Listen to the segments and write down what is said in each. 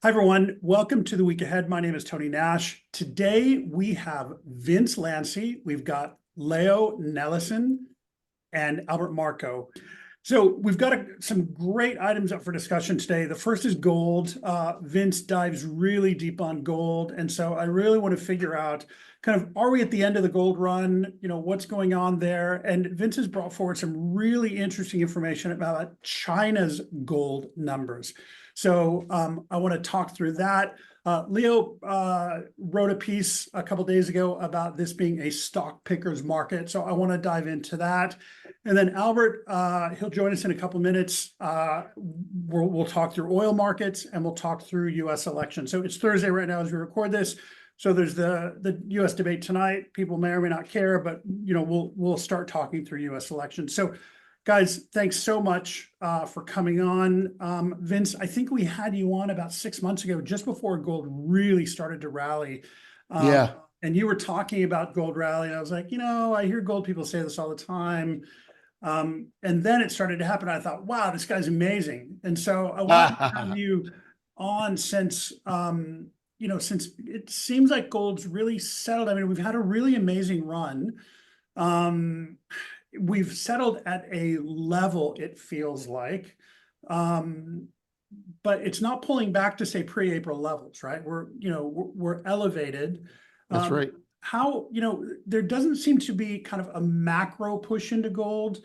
Hi, everyone. Welcome to the week ahead. My name is Tony Nash. Today we have Vince Lanci, we've got Leo Nelissen, and Albert Marko. So we've got some great items up for discussion today. The first is gold. Vince dives really deep on gold. And so I really want to figure out kind of, are we at the end of the gold run? You know, what's going on there? And Vince has brought forward some really interesting information about China's gold numbers. So I want to talk through that. Leo wrote a piece a couple days ago about this being a stock picker's market. So I want to dive into that. And then Albert, he'll join us in a couple minutes. We'll talk through oil markets and we'll talk through U.S. elections. So it's Thursday right now as we record this. So there's the U.S. debate tonight. People may or may not care, but you know we'll start talking through U.S. elections. So guys, thanks so much for coming on. Vince, I think we had you on about 6 months ago, just before gold really started to rally. Yeah. And you were talking about gold rally, and I was like, you know, I hear gold people say this all the time. And then it started to happen. I thought, wow, this guy's amazing. And so I wanted to have you on since, since it seems like gold's really settled. I mean, we've had a really amazing run. We've settled at a level, it feels like, but it's not pulling back to say pre-April levels, right? We're elevated. That's right. How, there doesn't seem to be kind of a macro push into gold.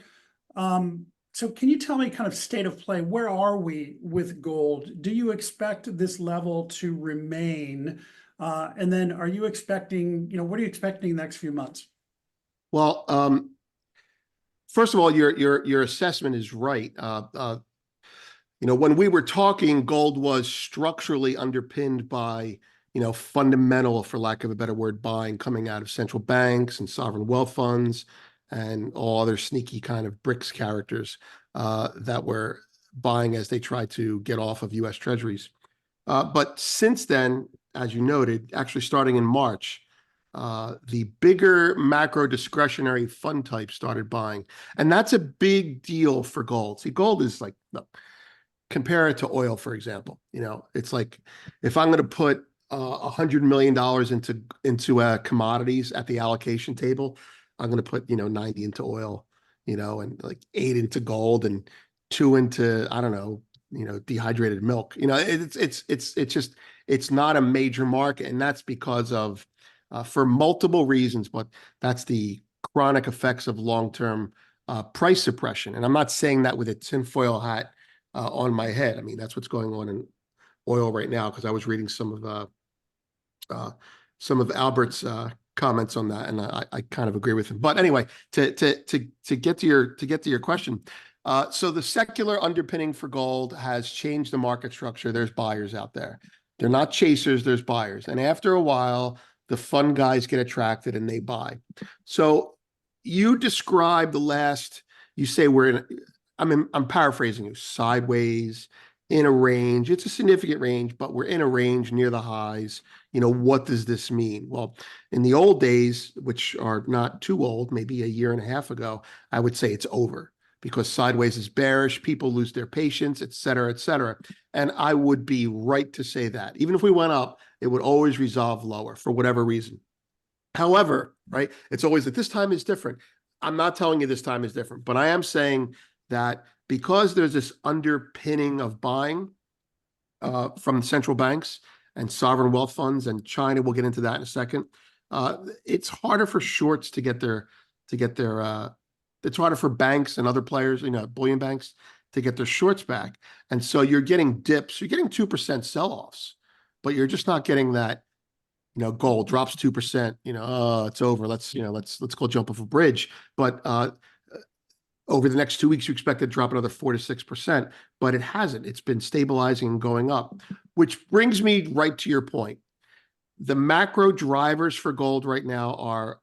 So can you tell me kind of state of play? Where are we with gold? Do you expect this level to remain? And then are you expecting, what are you expecting the next few months? Well, first of all, your assessment is right. When we were talking, gold was structurally underpinned by, fundamental, for lack of a better word, buying coming out of central banks and sovereign wealth funds and all other sneaky kind of BRICS characters that were buying as they tried to get off of U.S. Treasuries. But since then, as you noted, actually starting in March, the bigger macro discretionary fund type started buying. And that's a big deal for gold. See, gold is like, compare it to oil, for example. It's like if I'm going to put $100 million into commodities at the allocation table, I'm going to put, 90 into oil, and like 8 into gold and 2 into, I don't know, dehydrated milk. It's not a major market. And that's because of, for multiple reasons, but that's the chronic effects of long-term price suppression. And I'm not saying that with a tinfoil hat on my head. I mean, that's what's going on in oil right now, because I was reading some of Albert's comments on that, and I kind of agree with him. But anyway, to get to your question, so the secular underpinning for gold has changed the market structure. There's buyers out there. They're not chasers. There's buyers, and after a while, the fun guys get attracted and they buy. So you describe the last. You say we're in. I'm paraphrasing you. Sideways, in a range. It's a significant range, but we're in a range near the highs. What does this mean? Well, in the old days, which are not too old, maybe a year and a half ago, I would say it's over, because sideways is bearish, people lose their patience, et cetera, et cetera. And I would be right to say that. Even if we went up, it would always resolve lower for whatever reason. However, right, it's always that this time is different. I'm not telling you this time is different, but I am saying that because there's this underpinning of buying from central banks and sovereign wealth funds and China, we'll get into that in a second. It's harder for shorts to get their it's harder for banks and other players, bullion banks, to get their shorts back. And so you're getting dips, you're getting 2% sell-offs, but you're just not getting that, gold drops 2%, it's over. Let's go jump off a bridge. But over the next 2 weeks, you expect it to drop another 4 to 6%, but it hasn't. It's been stabilizing and going up, which brings me right to your point. The macro drivers for gold right now are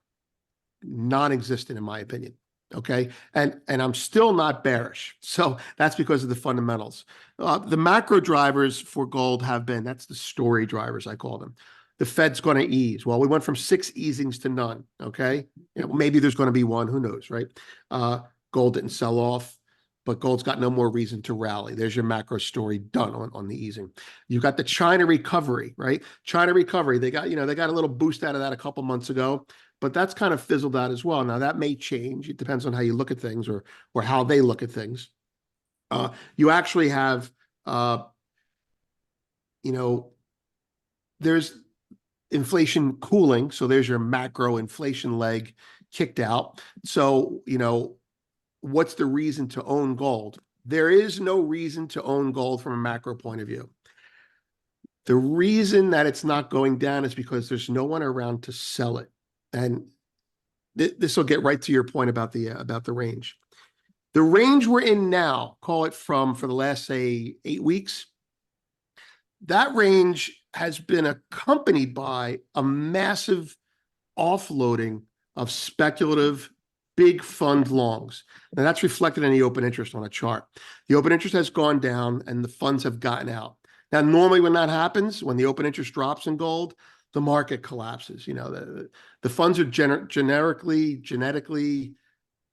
non-existent, in my opinion. Okay, and I'm still not bearish. So that's because of the fundamentals. The macro drivers for gold have been, that's the story drivers, I call them. The Fed's going to ease. Well, we went from 6 easings to none. Okay, maybe there's going to be one. Who knows, right? Gold didn't sell off. but gold's got no more reason to rally. There's your macro story done on the easing. You've got the China recovery, right? China recovery, they got a little boost out of that a couple months ago, but that's kind of fizzled out as well. Now that may change. It depends on how you look at things or how they look at things. You actually have, there's inflation cooling. So there's your macro inflation leg kicked out. So, what's the reason to own gold? There is no reason to own gold from a macro point of view. The reason that it's not going down is because there's no one around to sell it. And this will get right to your point about the range. The range we're in now, call it for the last, say, 8 weeks, that range has been accompanied by a massive offloading of speculative big fund longs. Now that's reflected in the open interest on a chart. The open interest has gone down and the funds have gotten out. Now, normally when that happens, when the open interest drops in gold, the market collapses. The funds are genetically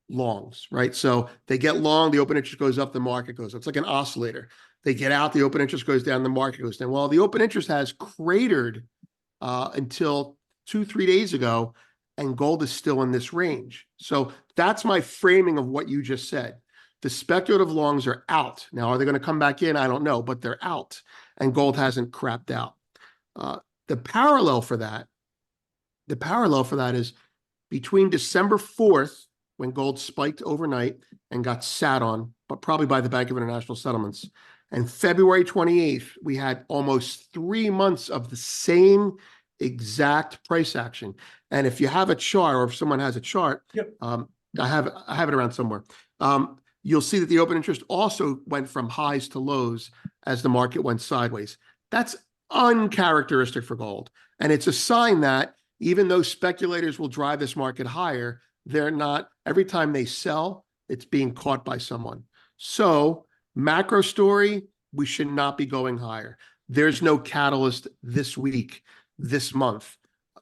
longs, right? So they get long, the open interest goes up, the market goes up. It's like an oscillator. They get out, the open interest goes down, the market goes down. Well, the open interest has cratered until 2-3 days ago, and gold is still in this range. So that's my framing of what you just said. The speculative longs are out. Now, are they going to come back in? I don't know, but they're out, and gold hasn't crapped out. The parallel for that is between December 4th, when gold spiked overnight and got sat on, but probably by the Bank of International Settlements, and February 28th, we had almost 3 months of the same exact price action. And if you have a chart, or if someone has a chart, Yep. I have it around somewhere. You'll see that the open interest also went from highs to lows as the market went sideways. That's uncharacteristic for gold. And it's a sign that even though speculators will drive this market higher, they're not, every time they sell, it's being caught by someone. So macro story, we should not be going higher. There's no catalyst this week, this month.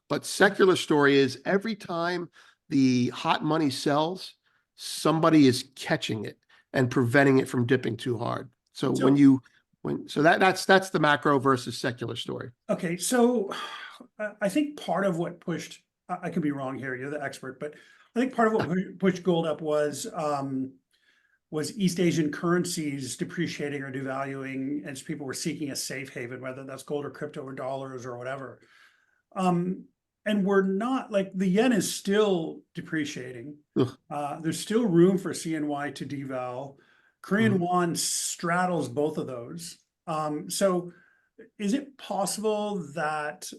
But secular story is every time the hot money sells, somebody is catching it and preventing it from dipping too hard. So that's the macro versus secular story. Okay, so I think part of what pushed, I could be wrong here, you're the expert, but I think part of what pushed gold up was East Asian currencies depreciating or devaluing, as people were seeking a safe haven, whether that's gold or crypto or dollars or whatever. And we're not, like, the yen is still depreciating. There's still room for CNY to deval. Korean won straddles both of those. So is it possible that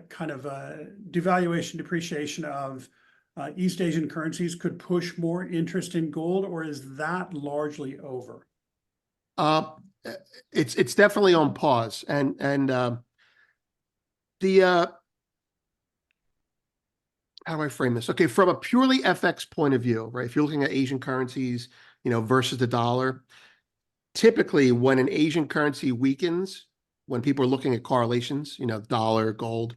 kind of a devaluation, depreciation of East Asian currencies could push more interest in gold, or is that largely over? It's definitely on pause, and how do I frame this? Okay, from a purely FX point of view, right? If you're looking at Asian currencies, versus the dollar, typically when an Asian currency weakens, when people are looking at correlations, dollar, gold's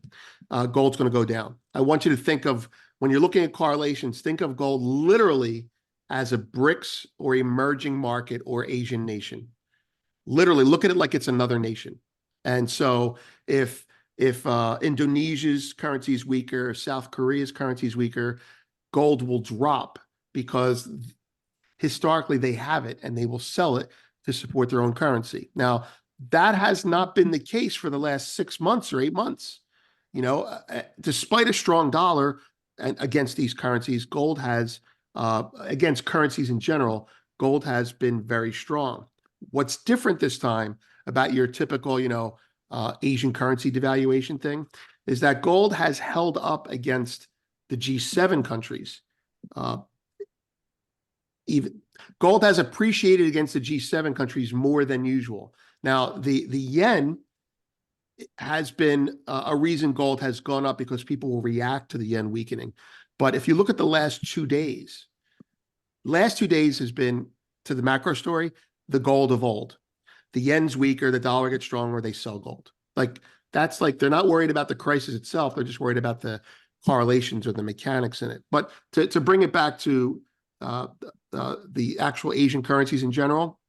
going to go down. I want you to think of, when you're looking at correlations, think of gold literally as a BRICS or emerging market or Asian nation. Literally look at it like it's another nation. And so if Indonesia's currency is weaker, South Korea's currency is weaker, gold will drop because historically they have it and they will sell it to support their own currency. Now, that has not been the case for the last 6 months or 8 months. Despite a strong dollar and against these currencies, gold has, against currencies in general, gold has been very strong. What's different this time about your typical, Asian currency devaluation thing is that gold has held up against the G7 countries. Even gold has appreciated against the G7 countries more than usual. Now, the yen has been a reason gold has gone up, because people will react to the yen weakening. But if you look at the last 2 days has been, to the macro story, the gold of old. The yen's weaker, the dollar gets stronger, they sell gold. They're not worried about the crisis itself. They're just worried about the correlations or the mechanics in it. But to bring it back to the actual Asian currencies in general.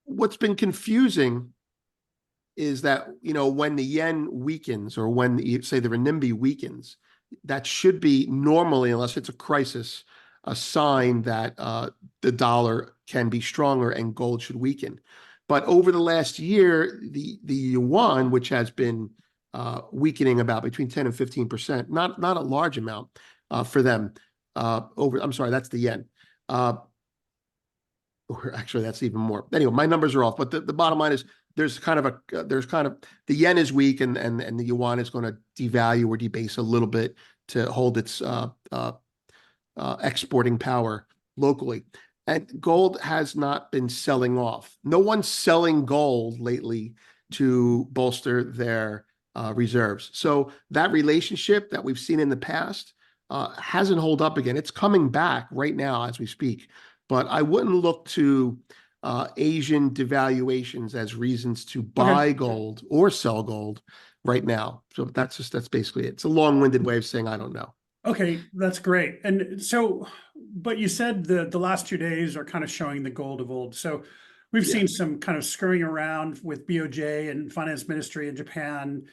What's been confusing is that, when the yen weakens or when, say, the renminbi weakens, that should be normally, unless it's a crisis, a sign that the dollar can be stronger and gold should weaken. But over the last year, the yuan, which has been weakening about between 10 and 15%, not a large amount for them. I'm sorry, that's the yen. Or actually, that's even more. Anyway, my numbers are off. But the bottom line is the yen is weak and the yuan is going to devalue or debase a little bit to hold its exporting power locally. And gold has not been selling off. No one's selling gold lately to bolster their reserves. So that relationship that we've seen in the past hasn't held up again. It's coming back right now as we speak. But I wouldn't look to Asian devaluations as reasons to buy gold or sell gold right now. So that's basically it. It's a long-winded way of saying I don't know. Okay, that's great. And so, but you said the last 2 days are kind of showing the gold of old. So we've seen some kind of scurrying around with BOJ and finance ministry in Japan,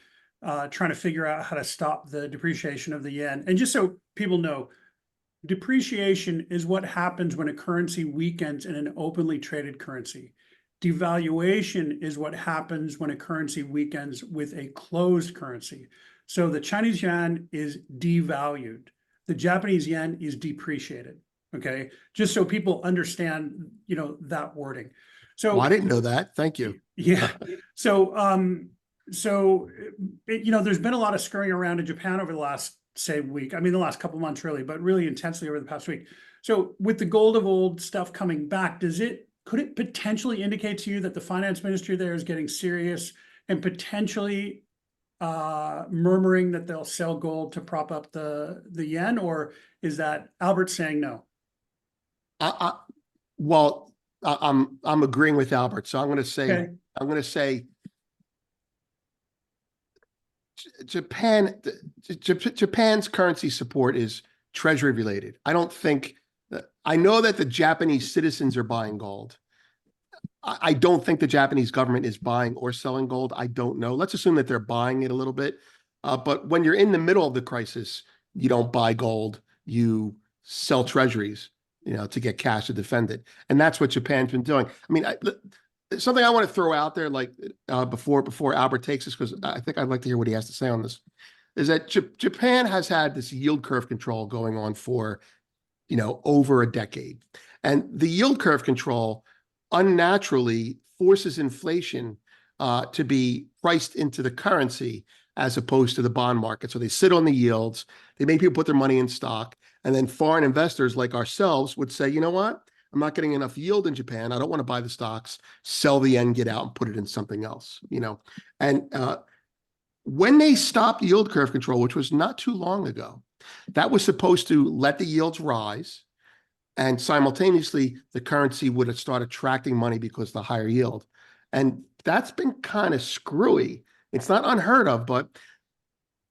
trying to figure out how to stop the depreciation of the yen. And just so people know, depreciation is what happens when a currency weakens in an openly traded currency. Devaluation is what happens when a currency weakens with a closed currency. So the Chinese yuan is devalued. The Japanese yen is depreciated. Okay, just so people understand, that wording. So well, I didn't know that. Thank you. Yeah. So, there's been a lot of scurrying around in Japan over the last, say, week. I mean, the last couple of months, really, but really intensely over the past week. So, with the gold of old stuff coming back, could it potentially indicate to you that the finance ministry there is getting serious and potentially murmuring that they'll sell gold to prop up the yen, or is that Albert saying no? Well, I'm agreeing with Albert, so I'm going to say Japan's currency support is Treasury related. I know that the Japanese citizens are buying gold. I don't think the Japanese government is buying or selling gold. I don't know. Let's assume that they're buying it a little bit. But when you're in the middle of the crisis, you don't buy gold. You sell treasuries, to get cash to defend it. And that's what Japan's been doing. I mean, something I want to throw out there, like before Albert takes us, because I think I'd like to hear what he has to say on this, is that Japan has had this yield curve control going on for, over a decade. And the yield curve control unnaturally forces inflation to be priced into the currency as opposed to the bond market. So they sit on the yields, they make people put their money in stock, and then foreign investors like ourselves would say, you know what? I'm not getting enough yield in Japan. I don't want to buy the stocks, sell the yen, get out and put it in something else, And when they stopped yield curve control, which was not too long ago, that was supposed to let the yields rise. And simultaneously, the currency would start attracting money because of the higher yield. And that's been kind of screwy. It's not unheard of, but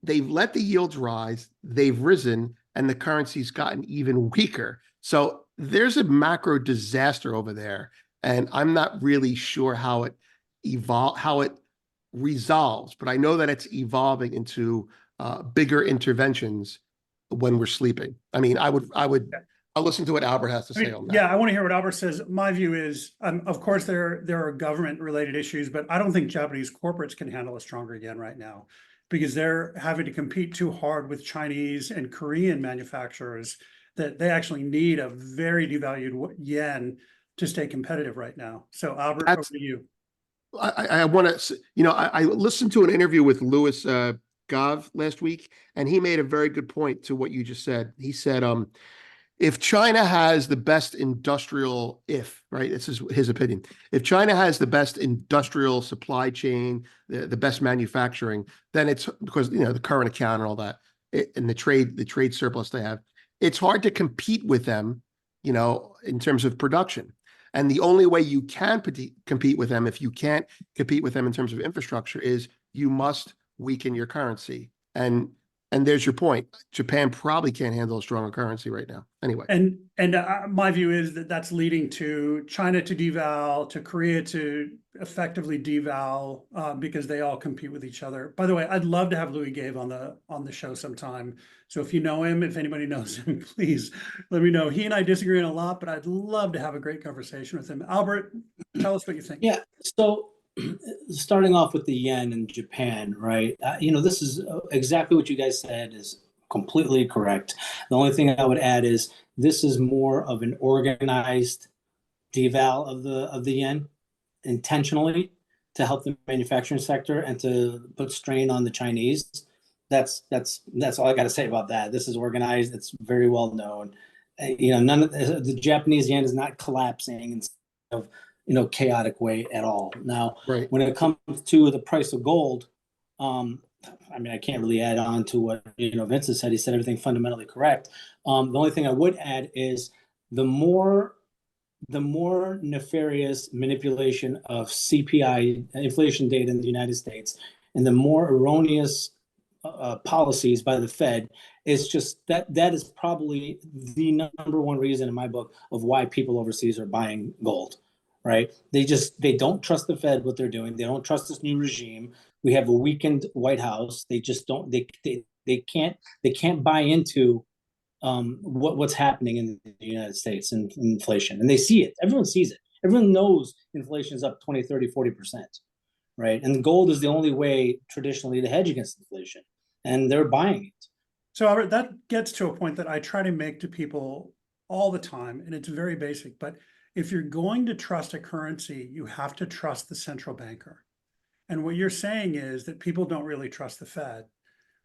they've let the yields rise, they've risen, and the currency's gotten even weaker. So there's a macro disaster over there. And I'm not really sure how it resolves, but I know that it's evolving into bigger interventions when we're sleeping. I mean, I'll listen to what Albert has to say on that. Yeah, I want to hear what Albert says. My view is, of course, there are government-related issues, but I don't think Japanese corporates can handle a stronger yen right now because they're having to compete too hard with Chinese and Korean manufacturers that they actually need a very devalued yen to stay competitive right now. So, Albert, over to you. I want to, I listened to an interview with Louis Gov last week, and he made a very good point to what you just said. He said, if China has the best industrial, right, this is his opinion. If China has the best industrial supply chain, the best manufacturing, then it's because, the current account and all that, and the trade surplus they have, it's hard to compete with them, in terms of production. And the only way you can compete with them, if you can't compete with them in terms of infrastructure, is you must weaken your currency. And And there's your point. Japan probably can't handle a stronger currency right now. Anyway. And my view is that that's leading to China to deval, to Korea to effectively deval, because they all compete with each other. By the way, I'd love to have Louis Gave on the show sometime. So if you know him, if anybody knows him, please let me know. He and I disagree on a lot, but I'd love to have a great conversation with him. Albert, tell us what you think. Yeah. So starting off with the yen in Japan, right? This is exactly what you guys said is completely correct. The only thing I would add is this is more of an organized deval of the yen intentionally to help the manufacturing sector and to put strain on the Chinese. That's all I got to say about that. This is organized. It's very well known. None of the Japanese yen is not collapsing instead of chaotic way at all. Now, Right. when it comes to the price of gold, I can't really add on to what Vince has said. He said everything fundamentally correct. The only thing I would add is the more nefarious manipulation of CPI inflation data in the United States, and the more erroneous policies by the Fed, it's just that is probably the number one reason in my book of why people overseas are buying gold. Right? They don't trust the Fed, what they're doing. They don't trust this new regime. We have a weakened White House. They just don't. They can't buy into what's happening in the United States and inflation, and they see it. Everyone sees it. Everyone knows inflation is up 20, 30, 40%, right? And gold is the only way traditionally to hedge against inflation, and they're buying it. So Albert, that gets to a point that I try to make to people all the time, and it's very basic, but if you're going to trust a currency, you have to trust the central banker. And what you're saying is that people don't really trust the Fed,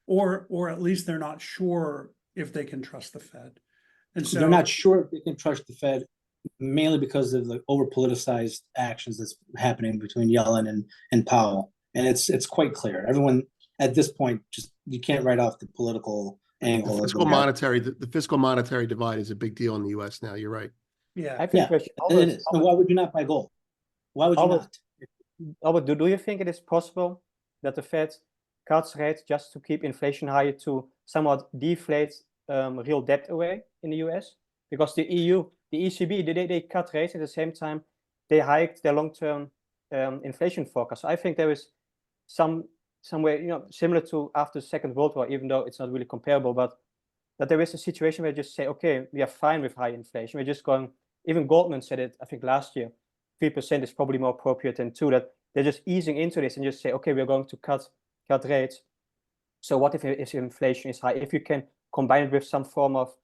or at least they're not sure if they can trust the Fed. And so they're not sure if they can trust the Fed, mainly because of the over politicized actions that's happening between Yellen and Powell. And it's quite clear. Everyone at this point, just you can't write off the political angle. The fiscal monetary divide is a big deal in the US now. You're right. yeah. I think it is. And why would you not buy gold? Why would you not? Albert, do you think it is possible that the Fed cuts rates just to keep inflation higher to somewhat deflate real debt away in the US? Because the ECB, they cut rates at the same time they hiked their long-term inflation forecast. So I think there is some way, similar to after the Second World War, even though it's not really comparable, but that there is a situation where you just say, okay, we are fine with high inflation. We're just going, even Goldman said it, I think last year, 3% is probably more appropriate than 2%, that they're just easing into this and just say, okay, we're going to cut rates. So what if inflation is high? If you can combine it with some form of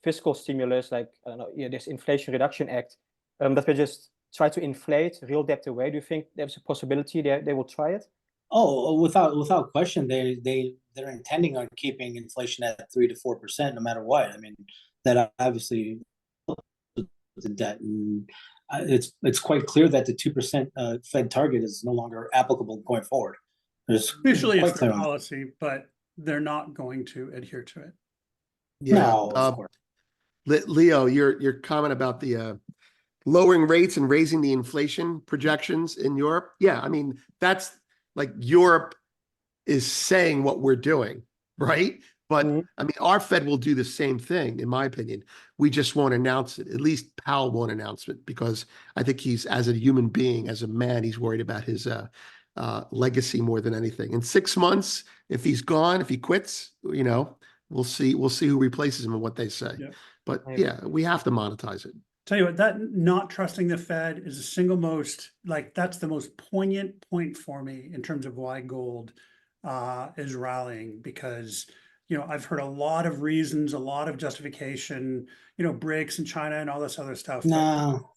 fiscal stimulus, like, I don't know, this Inflation Reduction Act, that we just try to inflate real debt away, do you think there's a possibility they will try it? Oh, without question, they're intending on keeping inflation at 3 to 4%, no matter what. I mean, that obviously the debt, and it's quite clear that the 2% Fed target is no longer applicable going forward. Officially, it's their policy, but they're not going to adhere to it. Yeah. No, of course. Leo, your comment about the lowering rates and raising the inflation projections in Europe. Yeah, I mean, that's like Europe is saying what we're doing, right? But I mean, our Fed will do the same thing, in my opinion. We just won't announce it. At least Powell won't announce it, because I think he's, as a human being, as a man, he's worried about his legacy more than anything. In 6 months, if he's gone, if he quits, we'll see who replaces him and what they say. Yeah. But yeah, we have to monetize it. Tell you what, that not trusting the Fed is the single most, that's the most poignant point for me in terms of why gold is rallying, because I've heard a lot of reasons, a lot of justification, BRICS and China and all this other stuff. No.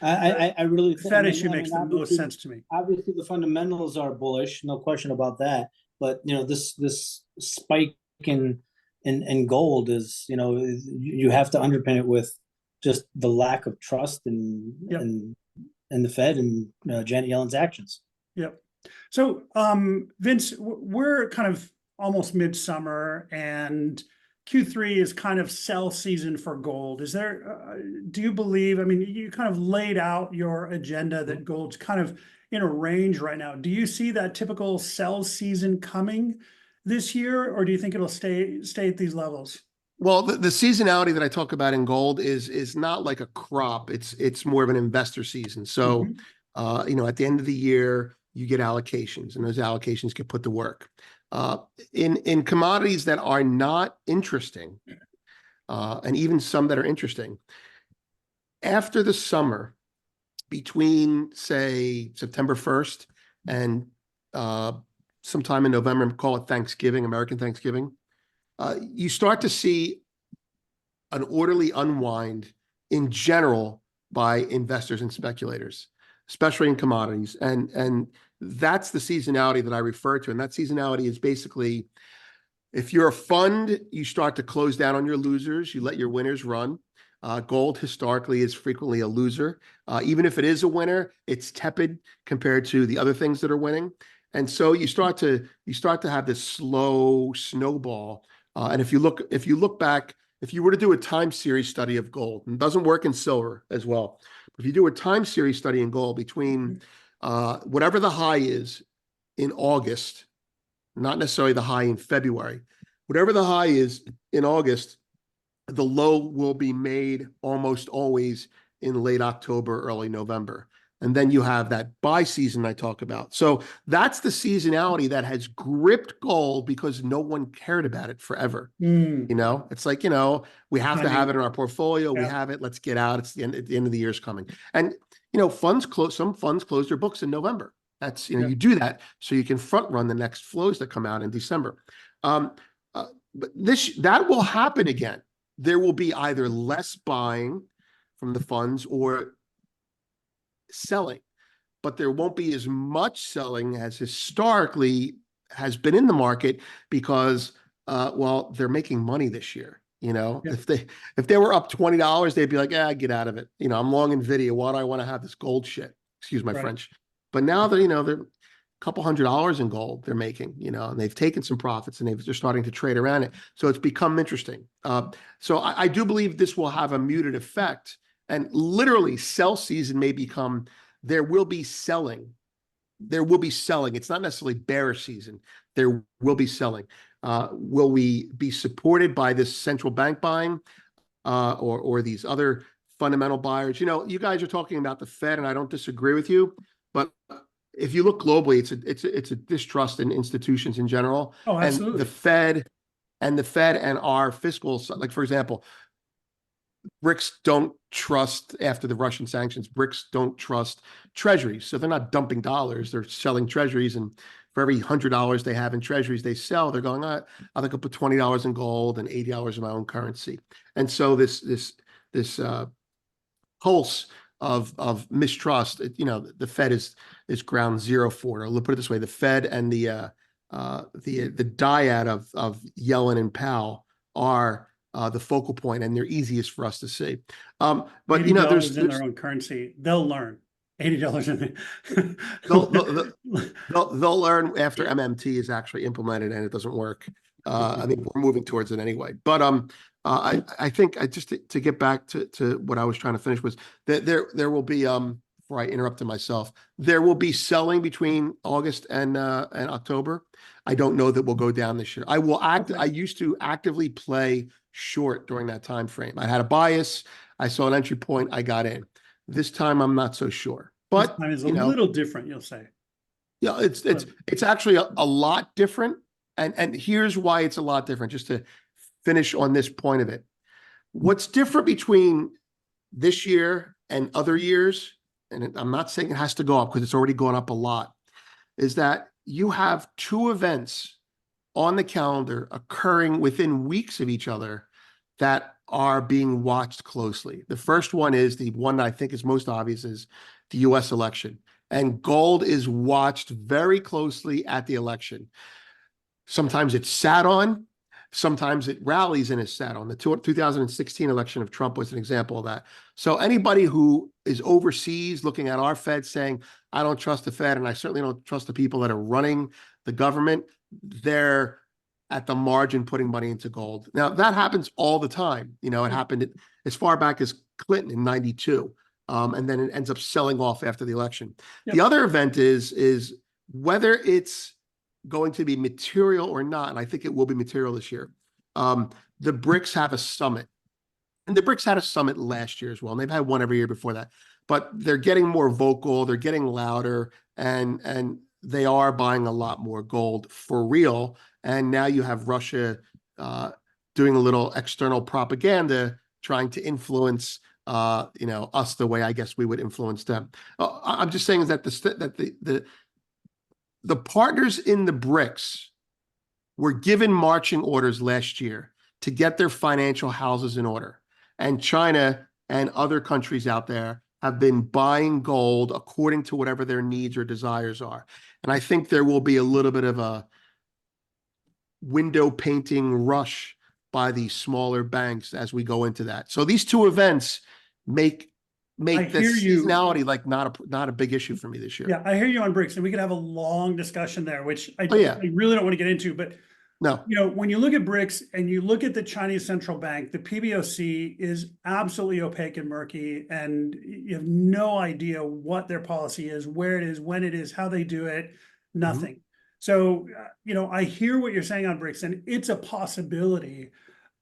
I really think Fed issue makes the most sense to me. Obviously, the fundamentals are bullish, no question about that. But this spike in gold is, you have to underpin it with just the lack of trust in the Fed and Janet Yellen's actions. Yep. So, Vince, we're kind of almost midsummer, and Q3 is kind of sell season for gold. Is there, do you believe, I mean, you kind of laid out your agenda that gold's kind of in a range right now. Do you see that typical sell season coming? this year, or do you think it'll stay at these levels? Well, the seasonality that I talk about in gold is not like a crop. It's more of an investor season. So, you know, at the end of the year, you get allocations, and those allocations get put to work. In commodities that are not interesting, and even some that are interesting, after the summer, between say September 1st and sometime in November, call it Thanksgiving, American Thanksgiving, you start to see an orderly unwind in general by investors and speculators, especially in commodities. And that's the seasonality that I refer to. And that seasonality is basically, if you're a fund, you start to close down on your losers, you let your winners run. Gold historically is frequently a loser. Even if it is a winner, it's tepid compared to the other things that are winning. And so you start to have this slow snowball. And if you look back, if you were to do a time series study of gold, and it doesn't work in silver as well, if you do a time series study in gold between whatever the high is in August, not necessarily the high in February, whatever the high is in August, the low will be made almost always in late October, early November. And then you have that buy season I talk about. So that's the seasonality that has gripped gold because no one cared about it forever. You know, it's like, you know, we have to have it in our portfolio. We have it. Let's get out. It's the end of the year's coming. And, you know, some funds close their books in November. That's, you know, you do that so you can front run the next flows that come out in December. But that will happen again. There will be either less buying from the funds or selling, but there won't be as much selling as historically has been in the market because, well, they're making money this year. You know, if they were up $20, they'd be like, get out of it. You know, I'm long NVIDIA. Why do I want to have this gold shit? Excuse my French. But now that, you know, they're a couple $100 in gold they're making, you know, and they've taken some profits and they're starting to trade around it. So it's become interesting. So I do believe this will have a muted effect, and literally sell season may become, there will be selling. There will be selling. It's not necessarily bearish season. There will be selling. Will we be supported by this central bank buying or these other fundamental buyers? You know, you guys are talking about the Fed, and I don't disagree with you, but if you look globally, it's a distrust in institutions in general. Oh, absolutely. And the Fed and our fiscal, like for example, BRICS don't trust, after the Russian sanctions, BRICS don't trust treasuries. So they're not dumping dollars, they're selling treasuries. And for every $100 they have in treasuries they sell, they're going, I think I'll put $20 in gold and $80 in my own currency. And so this pulse of mistrust, you know, the Fed is ground zero for it. Or put it this way, the Fed and the dyad of Yellen and Powell are the focal point, and they're easiest for us to see. But you know, there's in their own currency, they'll learn. $80 in they'll learn after MMT is actually implemented and it doesn't work. I think we're moving towards it anyway. But I think just to get back to what I was trying to finish was that there will be before I interrupted myself, there will be selling between August and October. I don't know that we'll go down this year. I used to actively play short during that time frame. I had a bias. I saw an entry point. I got in. This time I'm not so sure. But this time is a little different, you'll say. Yeah, it's actually a lot different. And here's why it's a lot different, just to finish on this point of it. What's different between this year and other years, and I'm not saying it has to go up because it's already gone up a lot, is that you have two events on the calendar occurring within weeks of each other that are being watched closely. The first one is the one that I think is most obvious, is the US election. And gold is watched very closely at the election. Sometimes it's sat on, sometimes it rallies and is sat on. The 2016 election of Trump was an example of that. So anybody who is overseas looking at our Fed saying, I don't trust the Fed, and I certainly don't trust the people that are running the government, they're at the margin putting money into gold. Now, that happens all the time. You know, it happened as far back as Clinton in 92. And then it ends up selling off after the election. Yep. The other event is whether it's going to be material or not, and I think it will be material this year. The BRICS have a summit, and the BRICS had a summit last year as well, and they've had one every year before that. But they're getting more vocal, they're getting louder, and they are buying a lot more gold for real. And now you have Russia doing a little external propaganda, trying to influence us the way I guess we would influence them. I'm just saying is that the partners in the BRICS were given marching orders last year to get their financial houses in order. And China and other countries out there have been buying gold according to whatever their needs or desires are. And I think there will be a little bit of a window painting rush by these smaller banks as we go into that. So these two events make the seasonality like not a big issue for me this year. Yeah, I hear you on BRICS, and we could have a long discussion there, which I yeah. really don't want to get into. But no, when you look at BRICS and you look at the Chinese central bank, the PBOC is absolutely opaque and murky, and you have no idea what their policy is, where it is, when it is, how they do it, nothing. So, I hear what you're saying on BRICS, and it's a possibility,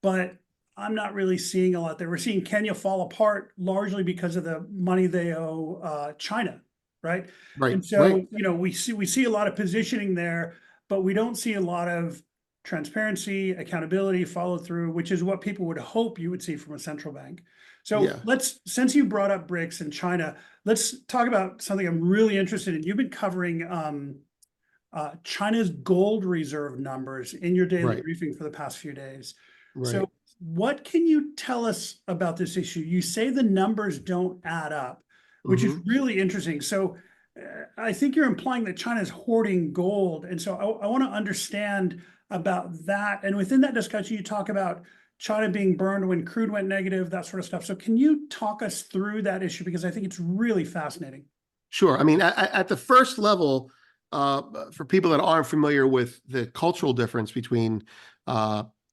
but I'm not really seeing a lot there. We're seeing Kenya fall apart largely because of the money they owe China, right? Right. And so, we see a lot of positioning there, but we don't see a lot of transparency, accountability, follow through, which is what people would hope you would see from a central bank. So since you brought up BRICS and China, let's talk about something I'm really interested in. You've been covering China's gold reserve numbers in your daily briefing for the past few days. So what can you tell us about this issue? You say the numbers don't add up, which is really interesting. So I think you're implying that China is hoarding gold. And so I want to understand about that. And within that discussion, you talk about China being burned when crude went negative, that sort of stuff. So can you talk us through that issue? Because I think it's really fascinating. Sure. I mean, at the first level, for people that aren't familiar with the cultural difference between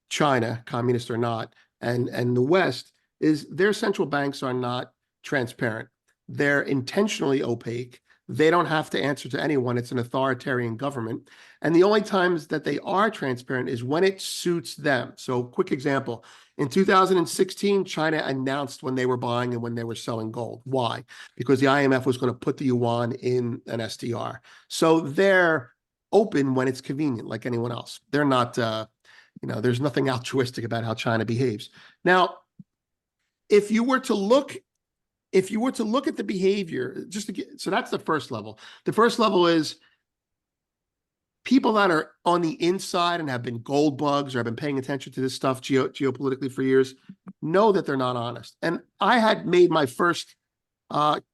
China, communist or not, and the West, is their central banks are not transparent. They're intentionally opaque. They don't have to answer to anyone. It's an authoritarian government. And the only times that they are transparent is when it suits them. So quick example, in 2016, China announced when they were buying and when they were selling gold. Why? Because the IMF was going to put the yuan in an SDR. So they're open when it's convenient, like anyone else. They're not, there's nothing altruistic about how China behaves. Now, if you were to look at the behavior, so that's the first level. The first level is people that are on the inside and have been gold bugs or have been paying attention to this stuff geopolitically for years know that they're not honest. And I had made my first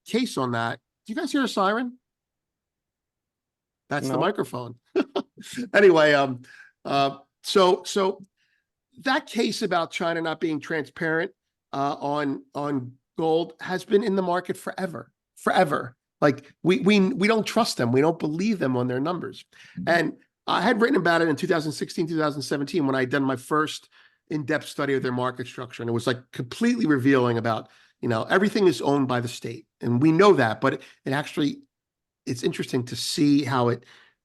case on that. Do you guys hear a siren? That's the microphone. Anyway, so that case about China not being transparent on gold has been in the market forever. Like we don't trust them. We don't believe them on their numbers. And I had written about it in 2016, 2017, when I had done my first in-depth study of their market structure. And it was like completely revealing about, everything is owned by the state. And we know that, but it's interesting to see how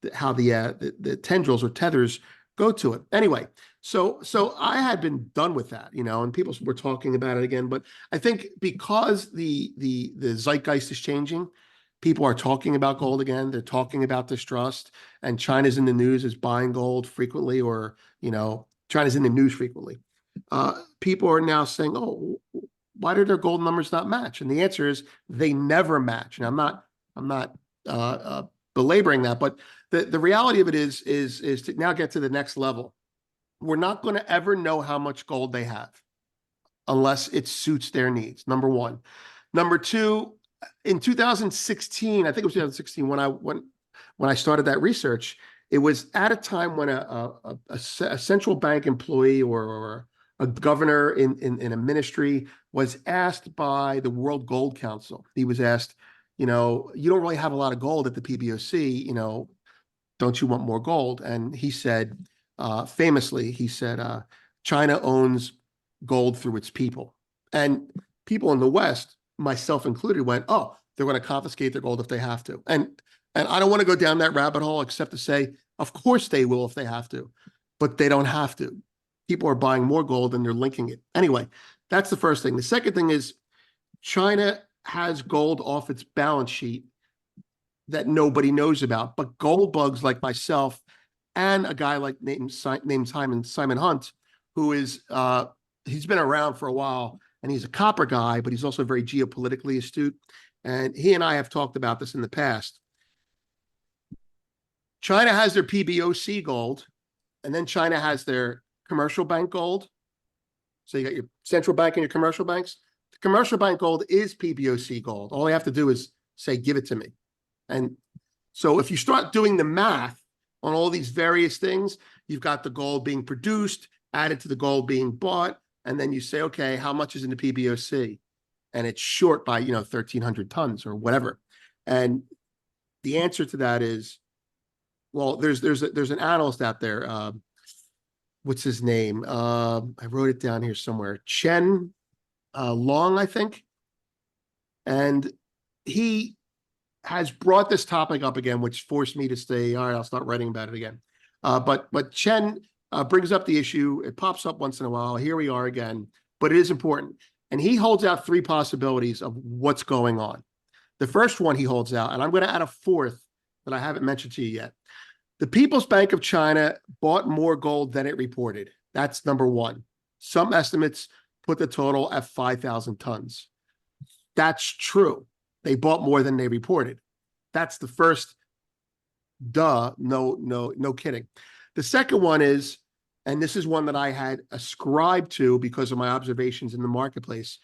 the tendrils or tethers go to it. Anyway, so I had been done with that, and people were talking about it again. But I think because the zeitgeist is changing, people are talking about gold again. They're talking about distrust, and China's in the news as buying gold frequently, or China's in the news frequently. People are now saying, "Oh, why do their gold numbers not match?" And the answer is they never match. And I'm not belaboring that, but the reality of it is to now get to the next level. We're not going to ever know how much gold they have unless it suits their needs. Number one. Number two, in 2016, I think it was 2016 when I started that research, it was at a time when a central bank employee or a governor in a ministry was asked by the World Gold Council. He was asked, you don't really have a lot of gold at the PBOC, don't you want more gold? And he said, famously, China owns gold through its people. And people in the West, myself included, went, oh, they're going to confiscate their gold if they have to. And I don't want to go down that rabbit hole, except to say Of course they will if they have to, but they don't have to. People are buying more gold and they're linking it. Anyway, that's the first thing. The second thing is China has gold off its balance sheet that nobody knows about, but gold bugs like myself and a guy like named Simon Hunt, who is he's been around for a while and he's a copper guy, but he's also very geopolitically astute. And he and I have talked about this in the past. China has their PBOC gold, and then China has their commercial bank gold. So you got your central bank and your commercial banks. The commercial bank gold is PBOC gold. All they have to do is say, give it to me. And so if you start doing the math on all these various things, you've got the gold being produced, added to the gold being bought, and then you say, okay, how much is in the PBOC? And it's short by, 1,300 tons or whatever. And the answer to that is, well, there's an analyst out there. What's his name? I wrote it down here somewhere. Chen Long, I think. And he has brought this topic up again, which forced me to say, all right, I'll start writing about it again. But Chen brings up the issue. It pops up once in a while. Here we are again, but it is important. And he holds out three possibilities of what's going on. The first one he holds out, and I'm going to add a fourth that I haven't mentioned to you yet. The People's Bank of China bought more gold than it reported. That's number one. Some estimates put the total at 5,000 tons. That's true. They bought more than they reported. That's the first, no kidding. The second one is, and this is one that I had ascribed to because of my observations in the marketplace,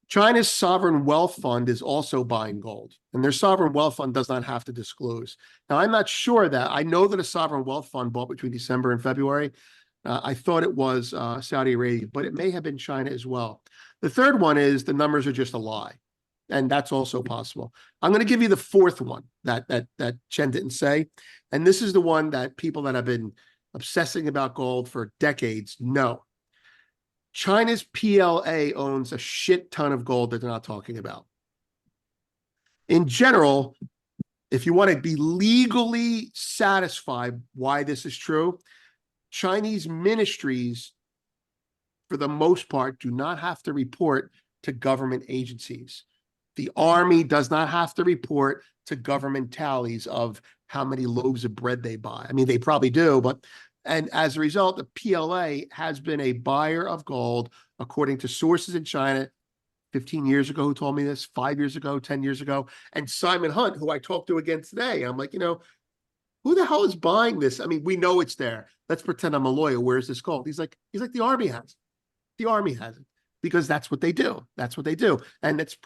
China's sovereign wealth fund is also buying gold, and their sovereign wealth fund does not have to disclose. Now, I'm not sure that. I know that a sovereign wealth fund bought between December and February. I thought it was Saudi Arabia, but it may have been China as well. The third one is the numbers are just a lie, and that's also possible. I'm going to give you the fourth one that Chen didn't say, and this is the one that people that have been obsessing about gold for decades know. China's PLA owns a shit ton of gold that they're not talking about. In general, if you want to be legally satisfied why this is true, Chinese ministries, for the most part, do not have to report to government agencies. The army does not have to report to government tallies of how many loaves of bread they buy. I mean, they probably do, but and as a result, the PLA has been a buyer of gold, according to sources in China 15 years ago who told me this, 5 years ago, 10 years ago. And Simon Hunt, who I talked to again today, I'm like, who the hell is buying this? I mean, we know it's there. Let's pretend I'm a lawyer. Where's this gold? He's like, the army has it. The army has it. Because that's what they do. That's what they do. And it's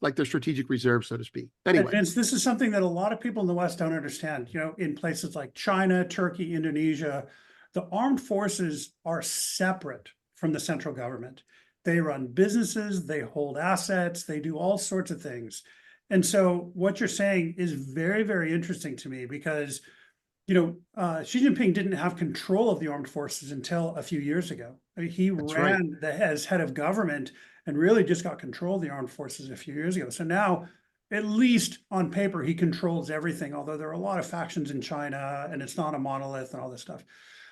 like their strategic reserve, so to speak. Anyway. And Vince, this is something that a lot of people in the West don't understand. In places like China, Turkey, Indonesia, the armed forces are separate from the central government. They run businesses, they hold assets, they do all sorts of things. And so what you're saying is very, very interesting to me because, Xi Jinping didn't have control of the armed forces until a few years ago. I mean, he ran as head of government and really just got control of the armed forces a few years ago. So now, at least on paper, he controls everything, although there are a lot of factions in China and it's not a monolith and all this stuff.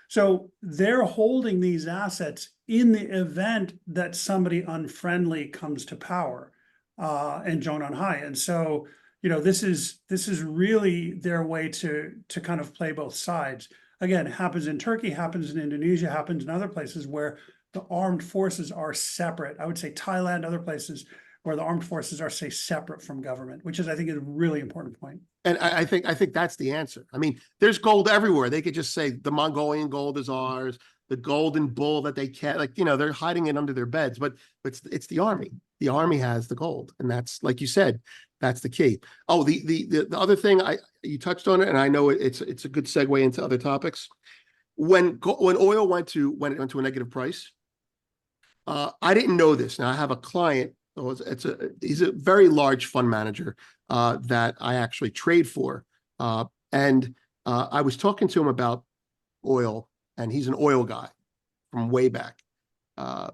So they're holding these assets in the event that somebody unfriendly comes to power and Zhou Enlai. And so, this is really their way to kind of play both sides. Again, it happens in Turkey, happens in Indonesia, happens in other places where the armed forces are separate. I would say Thailand, other places where the armed forces are, say, separate from government, which is, I think, is a really important point. And I think that's the answer. I mean, there's gold everywhere. They could just say the Mongolian gold is ours, the golden bull that they can't, they're hiding it under their beds, but it's the army. The army has the gold. And that's, like you said, that's the key. Oh, the other thing you touched on it, and I know it's a good segue into other topics. When oil went to a negative price, I didn't know this. Now I have a client. He's a very large fund manager that I actually trade for, and I was talking to him about oil, and he's an oil guy from way back, and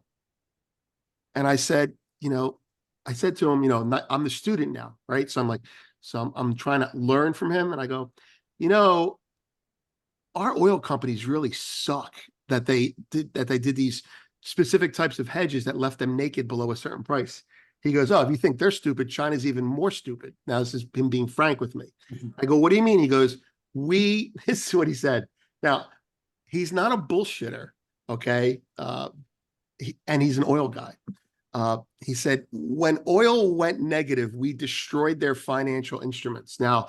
I said, to him, I'm the student now, right? So I'm trying to learn from him, and I go, our oil companies really suck that they did these specific types of hedges that left them naked below a certain price. He goes, oh, if you think they're stupid, China's even more stupid. Now, this is him being frank with me. I go, what do you mean? He goes, this is what he said. Now, he's not a bullshitter, okay? And he's an oil guy. He said, when oil went negative, we destroyed their financial instruments. Now,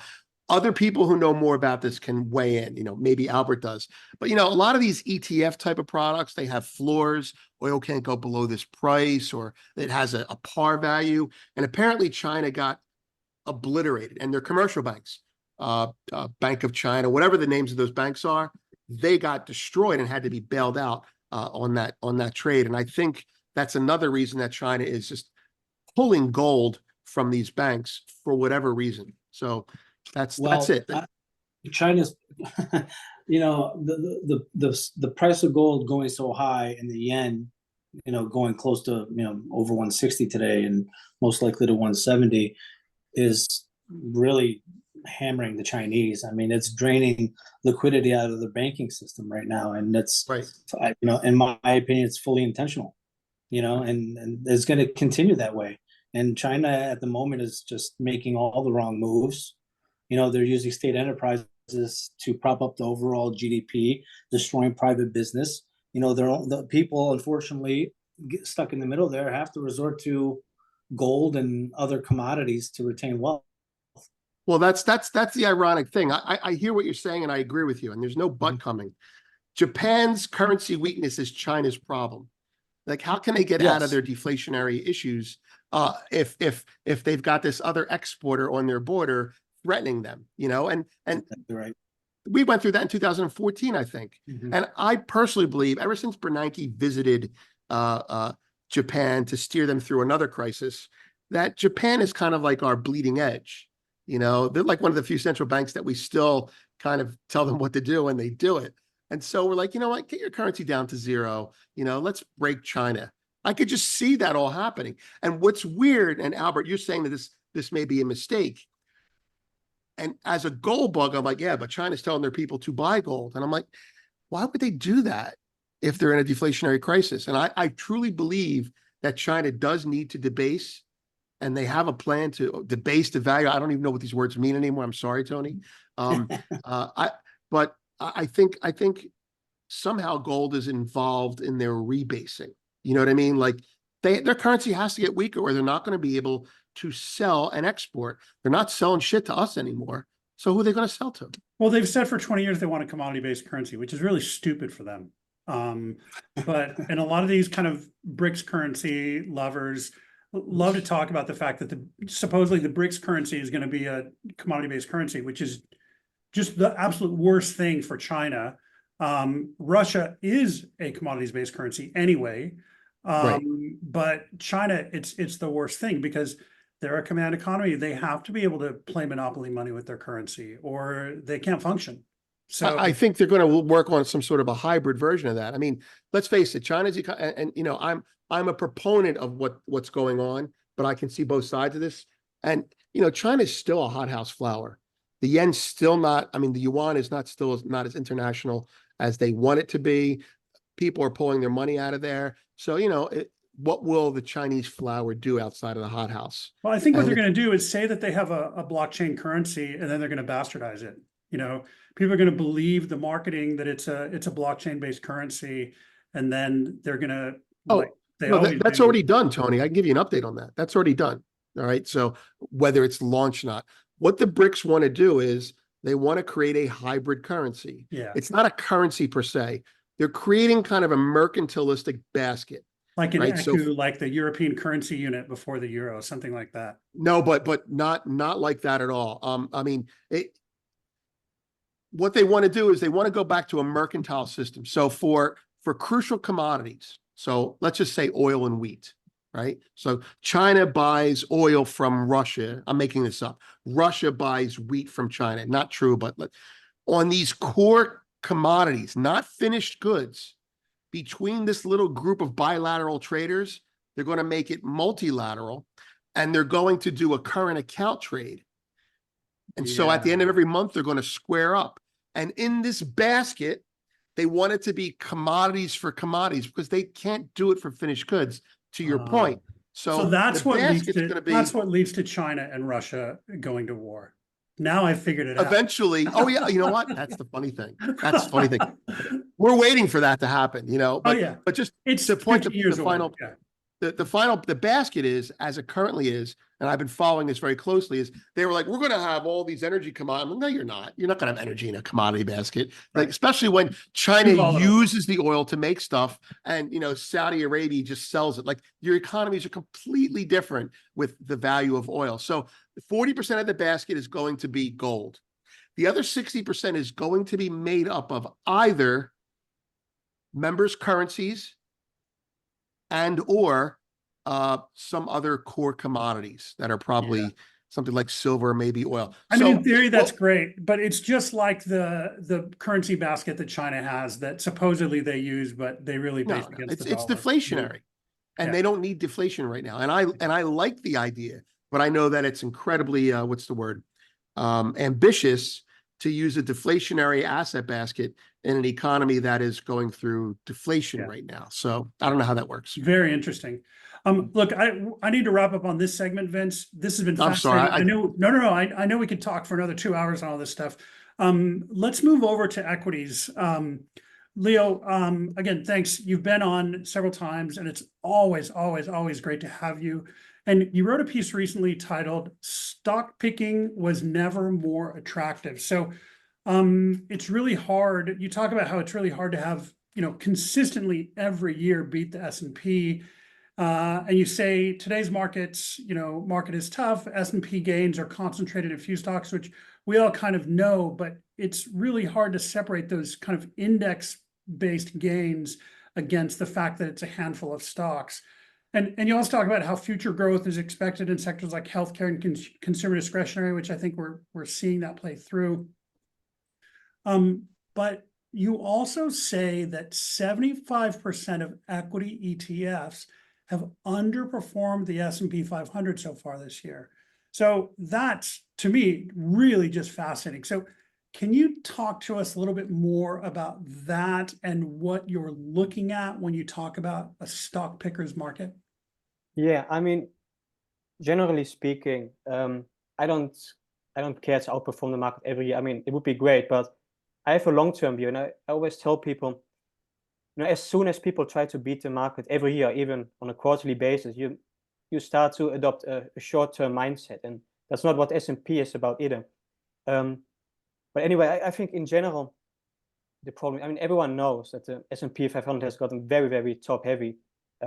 other people who know more about this can weigh in, maybe Albert does. But, a lot of these ETF type of products, they have floors. Oil can't go below this price, or it has a par value. And apparently China got obliterated, and their commercial banks, Bank of China, whatever the names of those banks are, they got destroyed and had to be bailed out on that trade. And I think that's another reason that China is just pulling gold from these banks for whatever reason. So that's it. China's, the price of gold going so high and the yen, going close to, over 160 today and most likely to 170 is really hammering the Chinese. I mean, it's draining liquidity out of the banking system right now. And that's, right. In my opinion, it's fully intentional, and it's going to continue that way. And China at the moment is just making all the wrong moves. They're using state enterprises to prop up the overall GDP, destroying private business. The people, unfortunately, get stuck in the middle there, have to resort to gold and other commodities to retain wealth. Well, that's the ironic thing. I hear what you're saying, and I agree with you, and there's no but coming. Japan's currency weakness is China's problem. Like, how can they get out of their deflationary issues if they've got this other exporter on their border threatening them, and right. We went through that in 2014, I think. And I personally believe ever since Bernanke visited Japan to steer them through another crisis, that Japan is kind of like our bleeding edge. They're like one of the few central banks that we still kind of tell them what to do, and they do it. And so we're like, you know what, get your currency down to zero. Let's break China. I could just see that all happening. And what's weird, and Albert, you're saying that this may be a mistake. And as a gold bug, I'm like, yeah, but China's telling their people to buy gold. And I'm like, why would they do that if they're in a deflationary crisis? And I truly believe that China does need to debase, and they have a plan to debase the value. I don't even know what these words mean anymore. I'm sorry, Tony. But I think somehow gold is involved in their rebasing. You know what I mean? Like their currency has to get weaker, or they're not going to be able to sell and export. They're not selling shit to us anymore. So who are they going to sell to? Well, they've said for 20 years they want a commodity-based currency, which is really stupid for them. But and a lot of these kind of BRICS currency lovers love to talk about the fact that supposedly the BRICS currency is going to be a commodity-based currency, which is just the absolute worst thing for China. Russia is a commodities-based currency anyway. Right. But China, it's the worst thing because they're a command economy. They have to be able to play monopoly money with their currency, or they can't function. So I think they're going to work on some sort of a hybrid version of that. I mean, let's face it, China's and I'm a proponent of what's going on, but I can see both sides of this. And China's still a hothouse flower. The yen's still not. I mean, the yuan is not as international as they want it to be. People are pulling their money out of there. So what will the Chinese flower do outside of the hothouse? Well, I think what they're going to do is say that they have a blockchain currency, and then they're going to bastardize it. People are going to believe the marketing that it's a blockchain based currency, and then they're going to. That's already done, Tony. I can give you an update on that. That's already done. All right. So whether it's launched or not, what the BRICS want to do is they want to create a hybrid currency. Yeah. It's not a currency per se. They're creating kind of a mercantilistic basket. Like an right? ECU, like the European currency unit before the euro, something like that. No, but not like that at all. I mean, what they want to do is they want to go back to a mercantile system. So for crucial commodities, so let's just say oil and wheat, right? So China buys oil from Russia. I'm making this up. Russia buys wheat from China. Not true, but on these core commodities, not finished goods, between this little group of bilateral traders, they're going to make it multilateral, and they're going to do a current account trade. And so at the end of every month, they're going to square up. And in this basket, they want it to be commodities for commodities because they can't do it for finished goods, to your point. So So that's the what leads basket's to going to be that's what leads to China and Russia going to war. Now I figured it out. eventually. Oh yeah, you know what? That's the funny thing. That's the funny thing. We're waiting for that to happen, you know. But Oh yeah, but just it's to point 50 the years away. final Yeah. the basket is, as it currently is, and I've been following this very closely, is they were like, we're going to have all these energy commodities. No, you're not. You're not going to have energy in a commodity basket. Like, Right. especially when China Too volatile. uses the oil to make stuff and, you know, Saudi Arabia just sells it. Like, your economies are completely different with the value of oil. So 40% of the basket is going to be gold. The other 60% is going to be made up of either members' currencies and or some other core commodities that are probably something like silver, maybe oil. I mean, in theory, that's great, but it's just like the currency basket that China has that supposedly they use, but they really base against the it's dollar. deflationary, and they don't need deflation right now. And I like the idea, but I know that it's incredibly what's the word? Ambitious to use a deflationary asset basket in an economy that is going through deflation right now. So I don't know how that works. Very interesting. Look, I need to wrap up on this segment, Vince. This has been I'm fascinating. sorry. I know, no. I know we could talk for another 2 hours on all this stuff. Let's move over to equities. Leo, again, thanks. You've been on several times, and it's always great to have you. And you wrote a piece recently titled "Stock Picking Was Never More Attractive." So it's really hard. You talk about how it's really hard to have, you know, consistently every year beat the S&P. And you say today's markets, you know, market is tough. S&P gains are concentrated in a few stocks, which we all kind of know, but it's really hard to separate those kind of index-based gains against the fact that it's a handful of stocks. And you also talk about how future growth is expected in sectors like healthcare and consumer discretionary, which I think we're seeing that play through. But you also say that 75% of equity ETFs have underperformed the S&P 500 so far this year. So that's, to me, really just fascinating. So can you talk to us a little bit more about that and what you're looking at when you talk about a stock picker's market? Yeah, I mean, generally speaking, I don't care to outperform the market every year. I mean, it would be great, but I have a long-term view, and I always tell people, you know, as soon as people try to beat the market every year, even on a quarterly basis, you start to adopt a short-term mindset, and that's not what S&P is about either. But anyway, I think in general, the problem, I mean, everyone knows that the S&P 500 has gotten very, very top-heavy.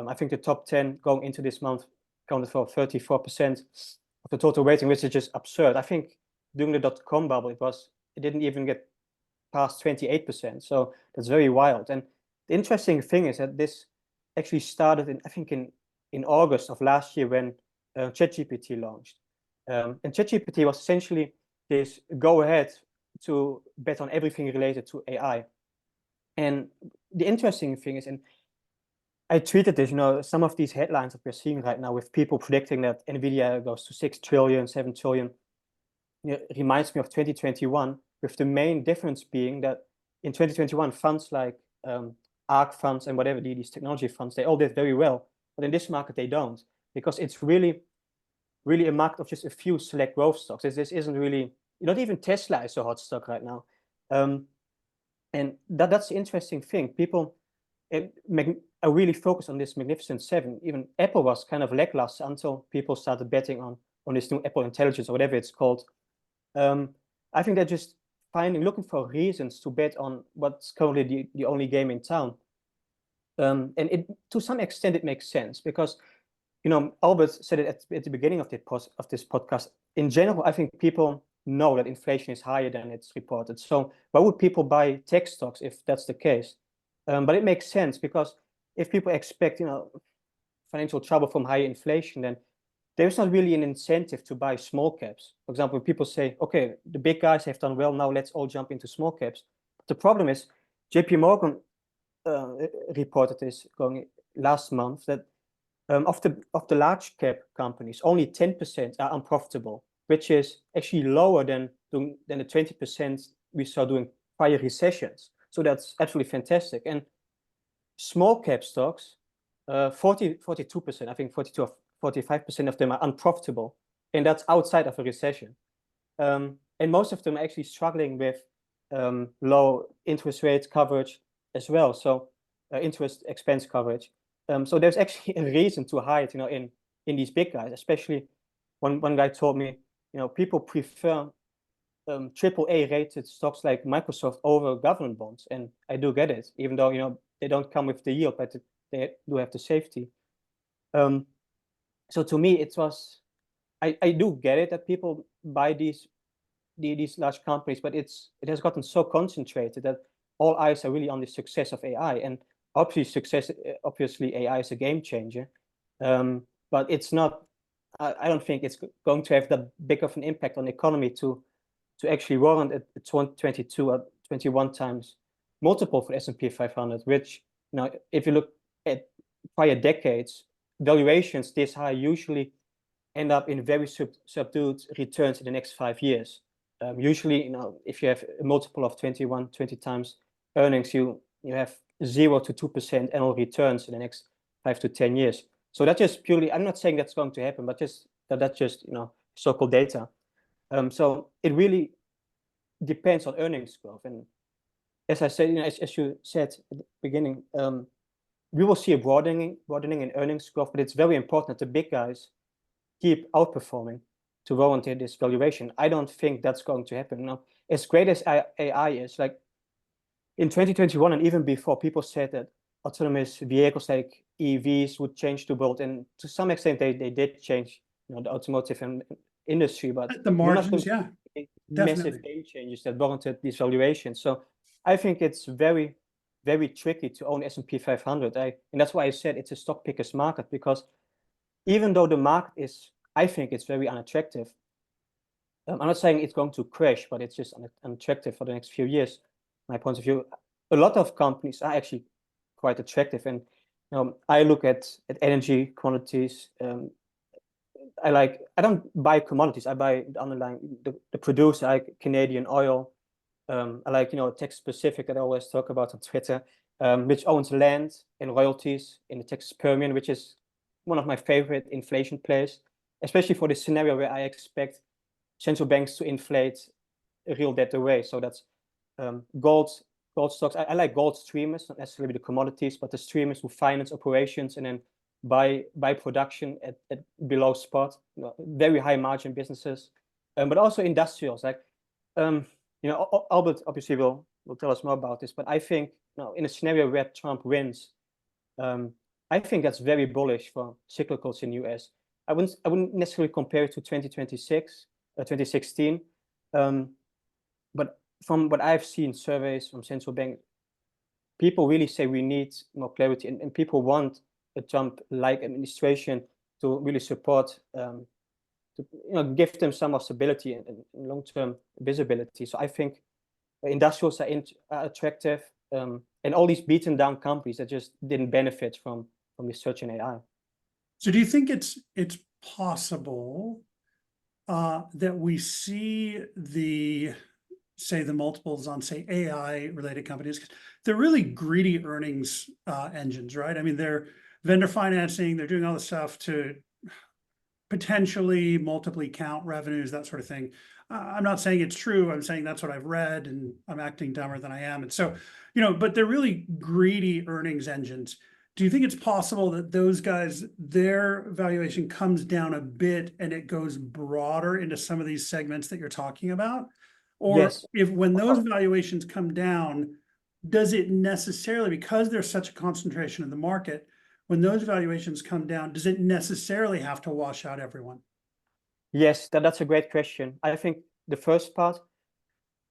I think the top 10 going into this month accounted for 34% of the total weighting, which is just absurd. I think during the dot-com bubble, it didn't even get past 28%. So that's very wild. And the interesting thing is that this actually started I think in August of last year when ChatGPT launched. And ChatGPT was essentially this go-ahead to bet on everything related to AI. And the interesting thing is, and I tweeted this, you know, some of these headlines that we're seeing right now with people predicting that NVDA goes to 6 trillion, 7 trillion, it reminds me of 2021, with the main difference being that in 2021, funds like ARK funds and whatever, these technology funds, they all did very well. But in this market, they don't, because it's really a market of just a few select growth stocks. This isn't really, not even Tesla is a hot stock right now. And that's the interesting thing. People are really focused on this Magnificent Seven. Even Apple was kind of lackluster until people started betting on this new Apple Intelligence or whatever it's called. I think they're just looking for reasons to bet on what's currently the only game in town. And to some extent, it makes sense because, you know, Albert said it at the beginning of this podcast. In general, I think people know that inflation is higher than it's reported. So why would people buy tech stocks if that's the case? But it makes sense because if people expect, you know, financial trouble from higher inflation, then there's not really an incentive to buy small caps. For example, people say, okay, the big guys have done well, now let's all jump into small caps. But the problem is, JP Morgan reported this going last month that of the large cap companies, only 10% are unprofitable, which is actually lower than the 20% we saw during prior recessions. So that's absolutely fantastic. And small cap stocks, 42%, I think 42 or 45% of them are unprofitable, and that's outside of a recession. And most of them are actually struggling with low interest rate coverage as well, so interest expense coverage. So there's actually a reason to hide, in these big guys. Especially one guy told me, people prefer AAA rated stocks like Microsoft over government bonds, and I do get it, even though they don't come with the yield, but they do have the safety. So to me, I do get it that people buy these large companies, but it has gotten so concentrated that all eyes are really on the success of AI. And obviously AI is a game changer, but it's not. I don't think it's going to have that big of an impact on the economy to actually warrant a 22 or 21 times multiple for S&P 500, which, if you look at prior decades, valuations this high usually end up in very subdued returns in the next 5 years. Usually, if you have a multiple of 21, 20 times earnings, you have 0 to 2% annual returns in the next 5 to 10 years. So that's just purely, I'm not saying that's going to happen, but that's just so-called data. So it really depends on earnings growth. And as I said, as you said at the beginning, we will see a broadening in earnings growth, but it's very important that the big guys keep outperforming to warrant this valuation. I don't think that's going to happen. Now, as great as AI is, like in 2021 and even before, people said that autonomous vehicles like EVs would change the world, and to some extent they did change the automotive industry, but At the margins, yeah, massive definitely. game changes that warranted these valuations. So I think it's very, very tricky to own S&P 500. And that's why I said it's a stock picker's market, because even though the market is, I think it's very unattractive. I'm not saying it's going to crash, but it's just unattractive for the next few years. My point of view, a lot of companies are actually quite attractive. And I look at energy commodities. I don't buy commodities. I buy the underlying, the producer, like Canadian oil. I like, Texas Pacific that I always talk about on Twitter, which owns land and royalties in the Texas Permian, which is one of my favorite inflation plays, especially for the scenario where I expect central banks to inflate real debt away. So that's gold stocks. I like gold streamers, not necessarily the commodities, but the streamers who finance operations and then buy production at below spot, very high margin businesses, but also industrials. Like, Albert obviously will tell us more about this, but I think in a scenario where Trump wins, I think that's very bullish for cyclicals in the US. I wouldn't necessarily compare it to 2016, but from what I've seen surveys from central bank, people really say we need more clarity, and people want a Trump-like administration to really support, to give them some more stability and long-term visibility. So I think industrials are attractive, and all these beaten down companies that just didn't benefit from research in AI. So do you think it's possible that we see the multiples on, say, AI related companies? They're really greedy earnings engines, right? I mean, they're vendor financing, they're doing all this stuff to potentially multiply count revenues, that sort of thing. I'm not saying it's true. I'm saying that's what I've read, and I'm acting dumber than I am. And so, but they're really greedy earnings engines. Do you think it's possible that those guys, their valuation comes down a bit and it goes broader into some of these segments that you're talking about? Or Yes. when those valuations come down, does it necessarily, because there's such a concentration in the market, when those valuations come down, does it necessarily have to wash out everyone? Yes, that's a great question. I think the first part,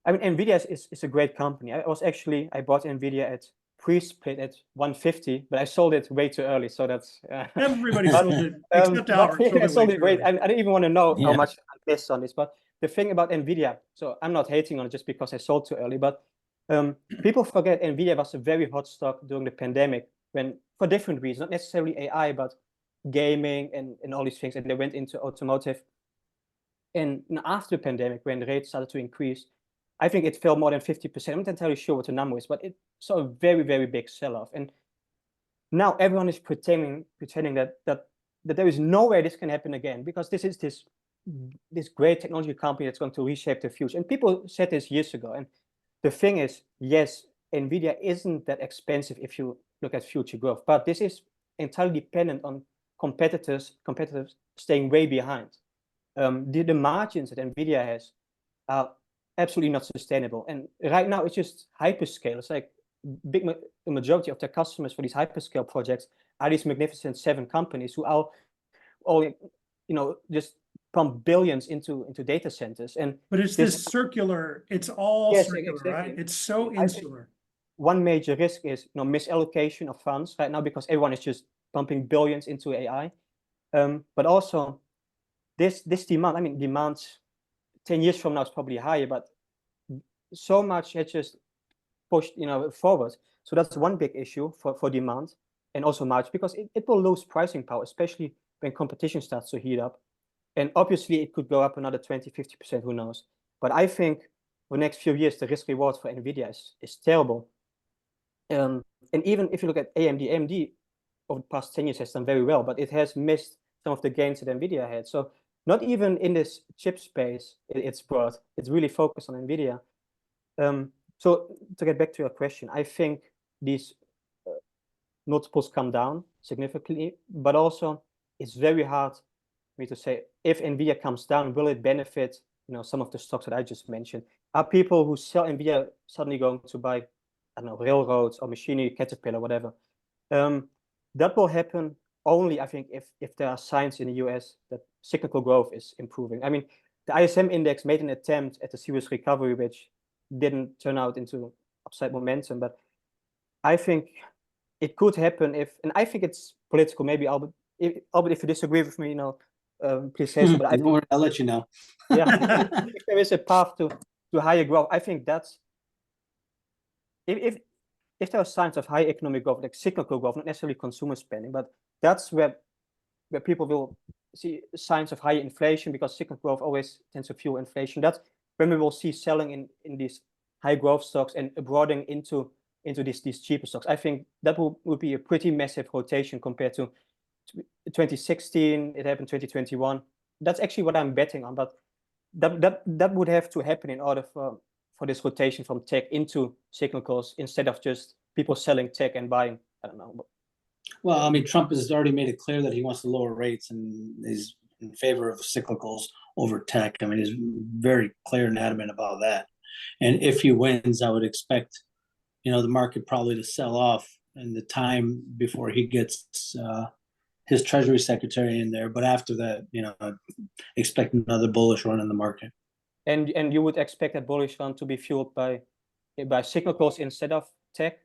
I mean, NVIDIA is a great company. I bought NVIDIA at pre-split at 150, but I sold it way too early. So that's everybody sold it except Albert. I sold it way. I didn't even want to know how Yeah. much I missed on this. But the thing about NVIDIA, so I'm not hating on it just because I sold too early, but people forget NVIDIA was a very hot stock during the pandemic, when, for different reasons, not necessarily AI, but gaming and all these things, and they went into automotive. And after the pandemic, when the rates started to increase, I think it fell more than 50%. I'm not entirely sure what the number is, but it saw a very, very big sell-off. And now everyone is pretending that there is no way this can happen again, because this is this great technology company that's going to reshape the future. And people said this years ago. And the thing is, yes, NVIDIA isn't that expensive if you look at future growth, but this is entirely dependent on competitors staying way behind. The margins that NVIDIA has are absolutely not sustainable. And right now it's just hyperscalers. Like the majority of their customers for these hyperscale projects are these magnificent 7 companies who are all, just pump billions into data centers. But it's this circular, it's all Yes, circular, exactly. right? It's so I think insular. one major risk is misallocation of funds right now, because everyone is just pumping billions into AI. But also this demand, I mean, demands 10 years from now is probably higher, but so much has just pushed forward. So that's one big issue for demand, and also March, because it will lose pricing power, especially when competition starts to heat up. And obviously it could go up another 20-50%, who knows. But I think for the next few years, the risk reward for NVIDIA is terrible. And even if you look at AMD over the past 10 years has done very well, but it has missed some of the gains that NVIDIA had. So not even in this chip space, it's broad. It's really focused on NVIDIA. So to get back to your question, I think these multiples come down significantly, but also it's very hard for me to say if NVIDIA comes down, will it benefit some of the stocks that I just mentioned? Are people who sell NVIDIA suddenly going to buy, I don't know, railroads or machinery, Caterpillar, whatever? That will happen only, I think, if there are signs in the US that cyclical growth is improving. I mean, the ISM index made an attempt at a serious recovery, which didn't turn out into upside momentum. But I think it could happen and I think it's political. Maybe Albert, if you disagree with me, please say so. But I'll let you know. Yeah, if there is a path to higher growth, I think that's if there are signs of high economic growth, like cyclical growth, not necessarily consumer spending, but that's where people will see signs of high inflation, because cyclical growth always tends to fuel inflation. That's when we will see selling in these high growth stocks and broadening into these cheaper stocks. I think that will be a pretty massive rotation compared to 2016. It happened 2021. That's actually what I'm betting on. But that would have to happen in order for this rotation from tech into cyclicals, instead of just people selling tech and buying, I don't know. Well, I mean, Trump has already made it clear that he wants to lower rates and is in favor of cyclicals over tech. I mean, he's very clear and adamant about that. And if he wins, I would expect, the market probably to sell off in the time before he gets his Treasury secretary in there. But after that, expect another bullish run in the market. And you would expect that bullish run to be fueled by cyclicals instead of tech?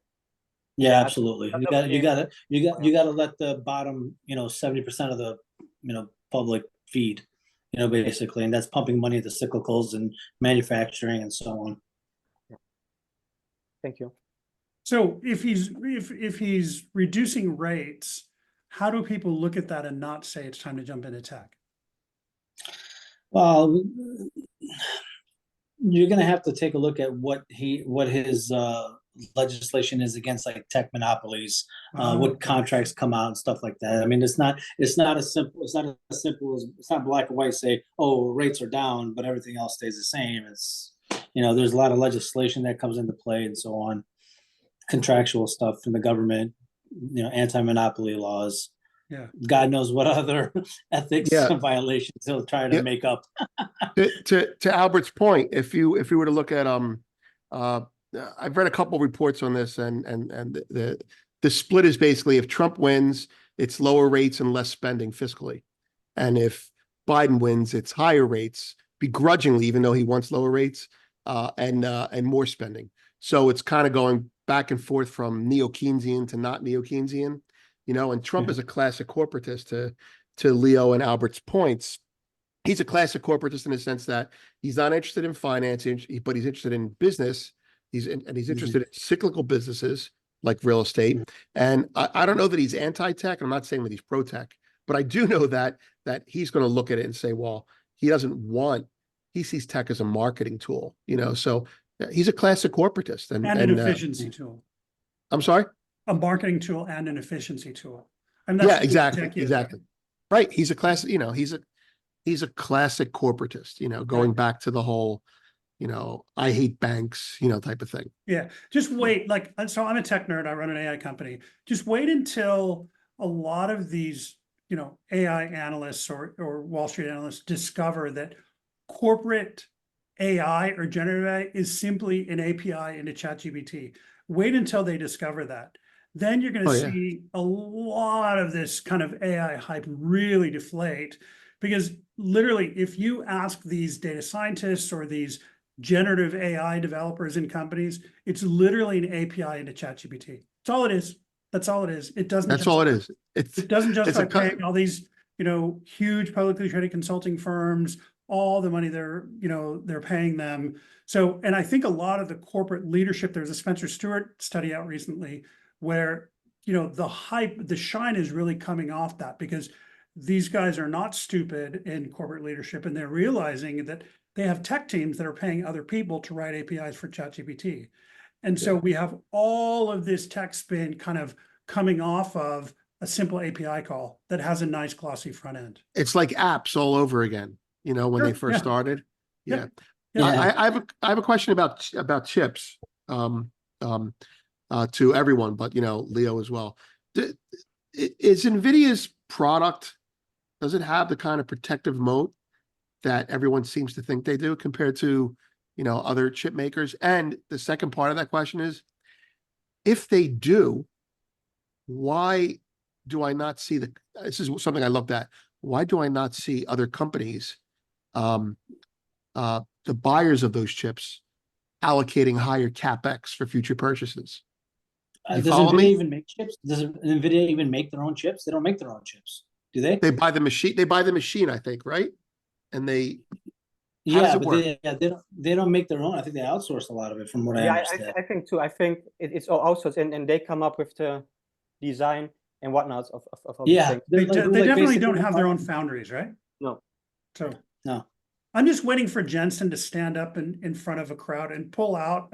Yeah, absolutely. You got to let the bottom 70% of the public feed, basically, and that's pumping money into cyclicals and manufacturing and so on. Thank you. So if he's reducing rates, how do people look at that and not say it's time to jump into tech? Well, you're going to have to take a look at what his legislation is against, like tech monopolies, what contracts come out and stuff like that. I mean, it's not as simple as it's not black and white. Say, oh, rates are down, but everything else stays the same. It's there's a lot of legislation that comes into play and so on, contractual stuff from the government, anti-monopoly laws. Yeah, God knows what other ethics violations he'll try to make up. to Albert's point, if you were to look at I've read a couple reports on this, and the split is basically, if Trump wins, it's lower rates and less spending fiscally, and if Biden wins, it's higher rates begrudgingly, even though he wants lower rates, and more spending. So it's kind of going back and forth from neo-Keynesian to not neo-Keynesian, and Trump is a classic corporatist. To Leo and Albert's points, he's a classic corporatist in the sense that he's not interested in financing, but he's interested in business. He's interested in cyclical businesses like real estate. And I don't know that he's anti-tech. I'm not saying that he's pro-tech, but I do know that he's going to look at it and say, well, he sees tech as a marketing tool, so Yeah, he's a classic corporatist, And an efficiency tool, I'm sorry. a marketing tool and an efficiency tool. And Yeah, what exactly, tech is, exactly. Right. He's a classic. You know, he's a classic corporatist. You know, going back to the whole, you know, I hate banks, you know, type of thing. Yeah, just wait. Like, so I'm a tech nerd. I run an AI company. Just wait until a lot of these, you know, AI analysts or Wall Street analysts discover that corporate AI or generative AI is simply an API into ChatGPT. Wait until they discover that. Then you're going to Oh, yeah. see a lot of this kind of AI hype really deflate, because literally, if you ask these data scientists or these generative AI developers and companies, it's literally an API into ChatGPT. That's all it is. That's all it is. It doesn't. That's all it is. It doesn't it's justify a cut. paying all these, you know, huge publicly traded consulting firms all the money they're paying them. So, and I think a lot of the corporate leadership, there's a Spencer Stewart study out recently where, you know, the hype, the shine is really coming off that, because these guys are not stupid in corporate leadership, and they're realizing that they have tech teams that are paying other people to write APIs for ChatGPT. And so we have all of this tech spin kind of coming off of a simple API call that has a nice glossy front end. It's like apps all over again. You know, when they first started. Yeah. I have a question about chips to everyone, but you know, Leo as well. Is NVIDIA's product, does it have the kind of protective moat that everyone seems to think they do compared to, you know, other chip makers? And the second part of that question is, if they do, why do I not see this is something I looked at. Why do I not see other companies, the buyers of those chips, allocating higher CapEx for future purchases? Does NVIDIA even make chips? Does NVIDIA even make their own chips? They don't make their own chips, do they? They buy the machine. They buy the machine, I think, right? And they. Yeah, but they don't make their own. I think they outsource a lot of it, from what I understand. I think too. I think it's all outsourced, and they come up with the design and whatnot of all these things. They definitely don't have their own foundries, right? No. So no. I'm just waiting for Jensen to stand up in front of a crowd and pull out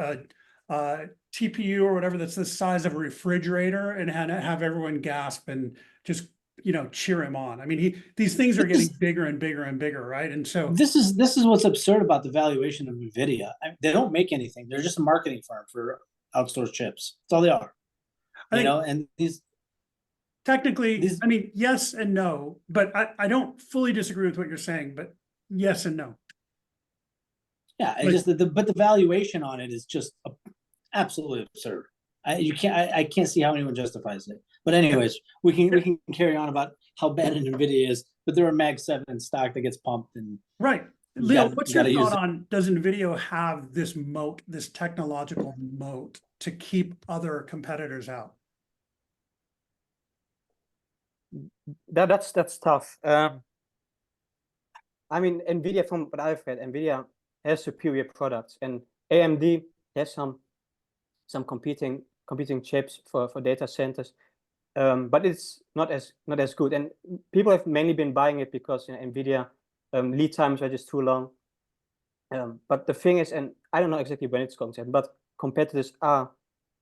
a TPU or whatever that's the size of a refrigerator and have everyone gasp and just, you know, cheer him on. I mean, these things are getting bigger and bigger and bigger, right? And so this is what's absurd about the valuation of NVIDIA. They don't make anything. They're just a marketing firm for outsourced chips. That's all they are. You know, and technically, I mean, yes and no, but I don't fully disagree with what you're saying, but yes and no. Yeah, it's just but the valuation on it is just absolutely absurd. I can't see how anyone justifies it. But anyways, we can carry on about how bad an NVIDIA is, but there are Mag 7 stock that gets pumped and right. Leo, what's your thought on, does NVIDIA have this moat, this technological moat, to keep other competitors out? That's tough. I mean, NVIDIA, from what I've read, NVIDIA has superior products, and AMD has some competing chips for data centers, but it's not as good. And people have mainly been buying it because, you know, NVIDIA lead times are just too long. But the thing is, and I don't know exactly when it's going to happen, but competitors are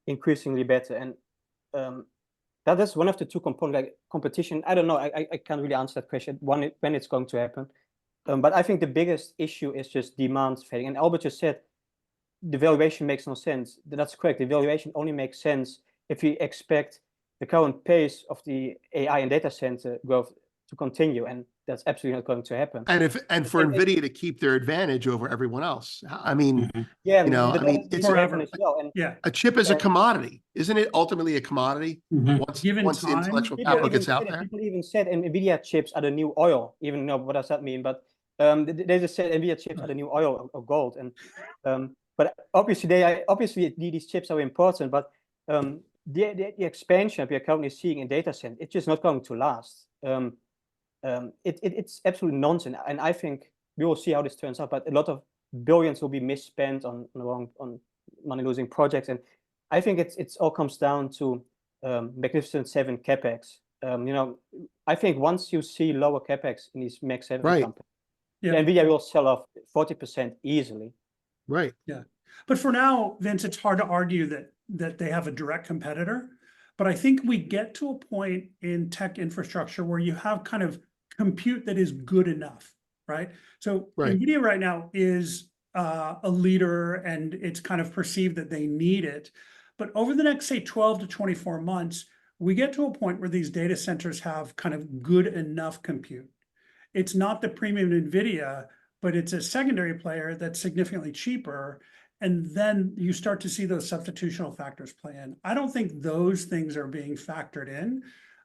increasingly better, and that's one of the two components. Like competition, I don't know. I can't really answer that question when it's going to happen. But I think the biggest issue is just demand fading. And Albert just said the valuation makes no sense. That's correct. The valuation only makes sense if we expect the current pace of the AI and data center growth to continue, and that's absolutely not going to happen. And for NVIDIA to keep their advantage over everyone else. I mean, yeah, you know, I mean, it's forever as well. And a chip is a commodity, isn't it? Ultimately, a commodity. Once the intellectual capital gets out there. People even said NVIDIA chips are the new oil. Even though, what does that mean? But they just said NVIDIA chips are the new oil or gold. And but obviously these chips are important. But the expansion we are currently seeing in data center, it's just not going to last. It's absolutely nonsense, and I think we will see how this turns out. But a lot of billions will be misspent on money-losing projects, and I think it's all comes down to Magnificent 7 capex. You know, I think once you see lower capex in these Mag 7 companies, NVIDIA will sell off 40% easily. Right. Yeah. But for now, Vince, it's hard to argue that they have a direct competitor. But I think we get to a point in tech infrastructure where you have kind of compute that is good enough, right? So Right. NVIDIA right now is a leader, and it's kind of perceived that they need it. But over the next, say, 12 to 24 months, we get to a point where these data centers have kind of good enough compute. It's not the premium NVIDIA, but it's a secondary player that's significantly cheaper. And then you start to see those substitutional factors play in. I don't think those things are being factored in.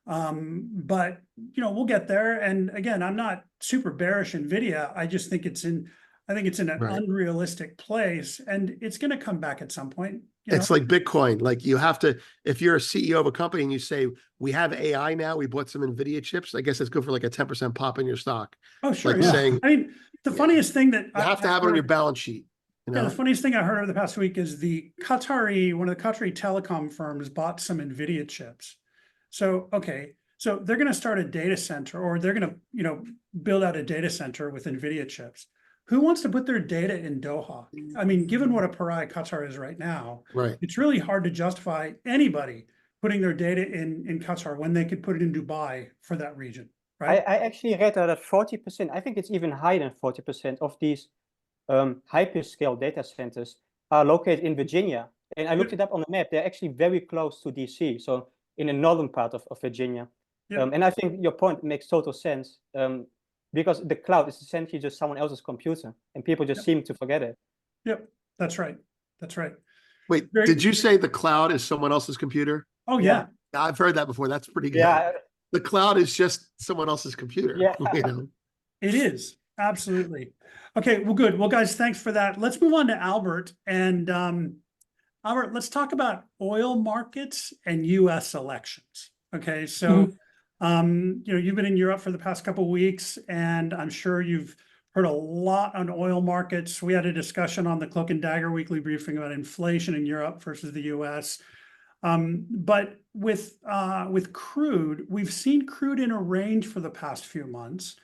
But we'll get there. And again, I'm not super bearish NVIDIA. I just think it's in an Right. unrealistic place, and it's going to come back at some point. It's like Bitcoin. Like you have to, if you're a CEO of a company and you say, we have AI now, we bought some NVIDIA chips, I guess it's good for like a 10% pop in your stock. Oh, sure. Like Yeah. saying, I mean, the funniest thing that you have to have it on your balance sheet. Yeah, the funniest thing I heard over the past week is one of the Qatari telecom firms bought some NVIDIA chips. So, okay, so they're going to start a data center, or they're going to, build out a data center with NVIDIA chips. Who wants to put their data in Doha? I mean, given what a pariah Qatar is right now, Right. it's really hard to justify anybody putting their data in Qatar when they could put it in Dubai for that region, right? I actually read that 40%, I think it's even higher than 40% of these hyperscale data centers are located in Virginia. And I looked it up on the map. They're actually very close to DC, so in the northern part of Virginia. Yep. And I think your point makes total sense, because the cloud is essentially just someone else's computer, and people just seem to forget it. Yep, that's right. That's right. Wait, did you say the cloud is someone else's computer? Oh, yeah. I've heard that before. That's pretty good. Yeah. The cloud is just someone else's computer. Yeah. It is. Absolutely. Okay, well, good. Well, guys, thanks for that. Let's move on to Albert. And Albert, let's talk about oil markets and US elections. Okay, so you've been in Europe for the past couple of weeks, and I'm sure you've heard a lot on oil markets. We had a discussion on the Cloak and Dagger weekly briefing about inflation in Europe versus the US. But with crude, we've seen crude in a range for the past few months.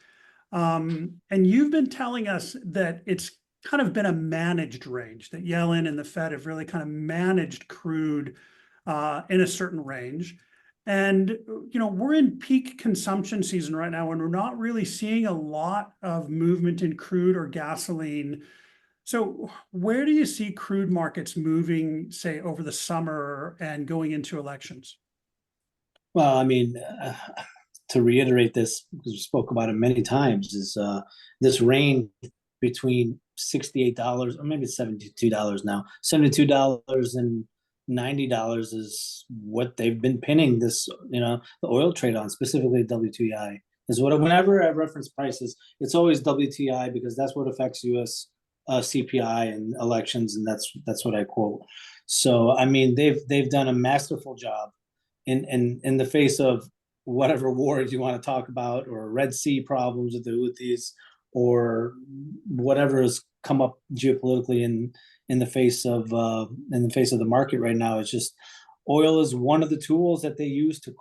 And you've been telling us that it's kind of been a managed range, that Yellen and the Fed have really kind of managed crude in a certain range. And, we're in peak consumption season right now, and we're not really seeing a lot of movement in crude or gasoline. So where do you see crude markets moving, say, over the summer and going into elections? Well, I mean, to reiterate this, because we spoke about it many times, is this range between $68 or maybe $72 now, $72 and $90 is what they've been pinning this, the oil trade on, specifically WTI. Is what whenever I reference prices, it's always WTI, because that's what affects US CPI and elections, and that's what I quote. So I mean, they've done a masterful job in the face of whatever wars you want to talk about, or Red Sea problems with the Houthis, or whatever has come up geopolitically in the face of the market right now. It's just oil is one of the tools that they use to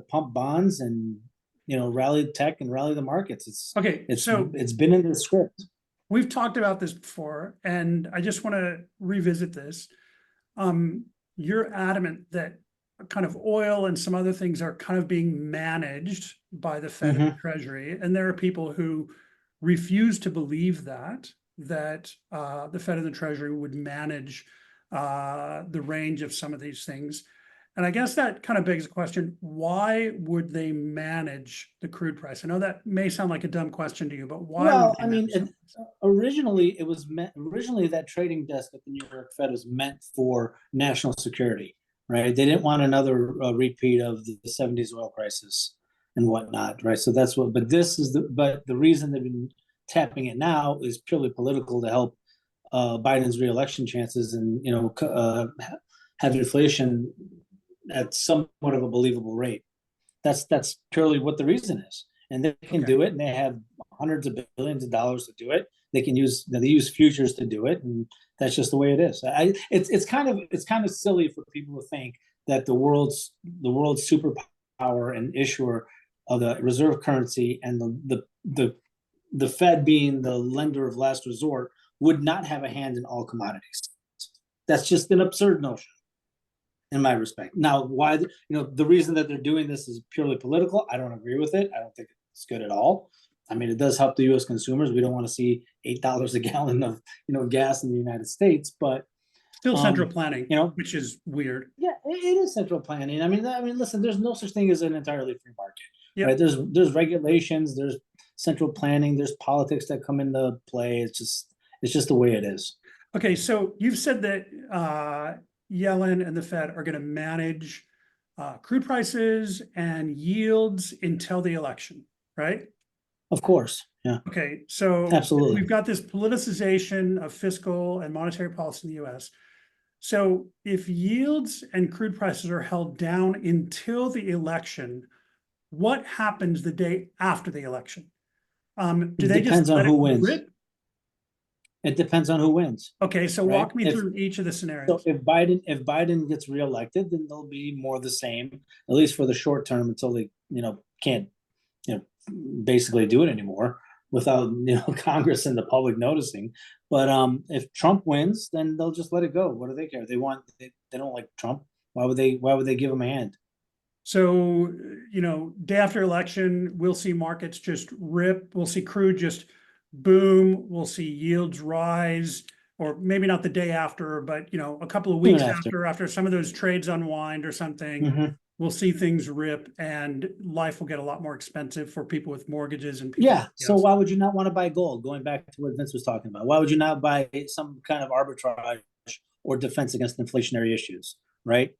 pump bonds and rally tech and rally the markets. It's been in the script. We've talked about this before, and I just want to revisit this. You're adamant that kind of oil and some other things are kind of being managed by the Fed and the Treasury, and there are people who refuse to believe that the Fed and the Treasury would manage the range of some of these things. And I guess that kind of begs the question, why would they manage the crude price? I know that may sound like a dumb question to you, but why? Well, I mean, originally that trading desk at the New York Fed was meant for national security, right? They didn't want another repeat of the 70s oil crisis and whatnot, right? So that's what, but the reason they've been tapping it now is purely political, to help Biden's reelection chances, and have inflation at somewhat of a believable rate. That's purely what the reason is, and they can do it, and they have hundreds of billions of dollars to do it. They use futures to do it, and that's just the way it is. It's kind of silly for people to think that the world's superpower and issuer of the reserve currency and the Fed being the lender of last resort would not have a hand in all commodities. That's just an absurd notion, in my respect. Now, why, the reason that they're doing this is purely political. I don't agree with it. I don't think it's good at all. I mean, it does help the U.S. consumers. We don't want to see $8 a gallon of, gas in the United States, but Still central planning, you know, which is weird. yeah, it is central planning. I mean, listen, there's no such thing as an entirely free market, Yep. right? There's regulations, there's central planning, there's politics that come into play. It's just the way it is. Okay, so you've said that Yellen and the Fed are going to manage crude prices and yields until the election, right? Of course, yeah. Okay, so Absolutely. we've got this politicization of fiscal and monetary policy in the US. So if yields and crude prices are held down until the election, what happens the day after the election? Do It they depends just on let who it wins. rip? It depends on who wins. Okay, so Right. walk me If- through each of the So scenarios. if Biden gets reelected, then there'll be more of the same, at least for the short term, until they, can't, basically do it anymore without, Congress and the public noticing. But if Trump wins, then they'll just let it go. What do they care? They don't like Trump. Why would they give him a hand? So, day after election, we'll see markets just rip. We'll see crude just boom. We'll see yields rise, or maybe not the day after, but a couple of weeks Even after some of those trades unwind or something, Mhm. we'll see things rip and life will get a lot more expensive for people with mortgages and people. Yeah. So why would you not want to buy gold? Going back to what Vince was talking about, why would you not buy some kind of arbitrage or defense against inflationary issues? Right.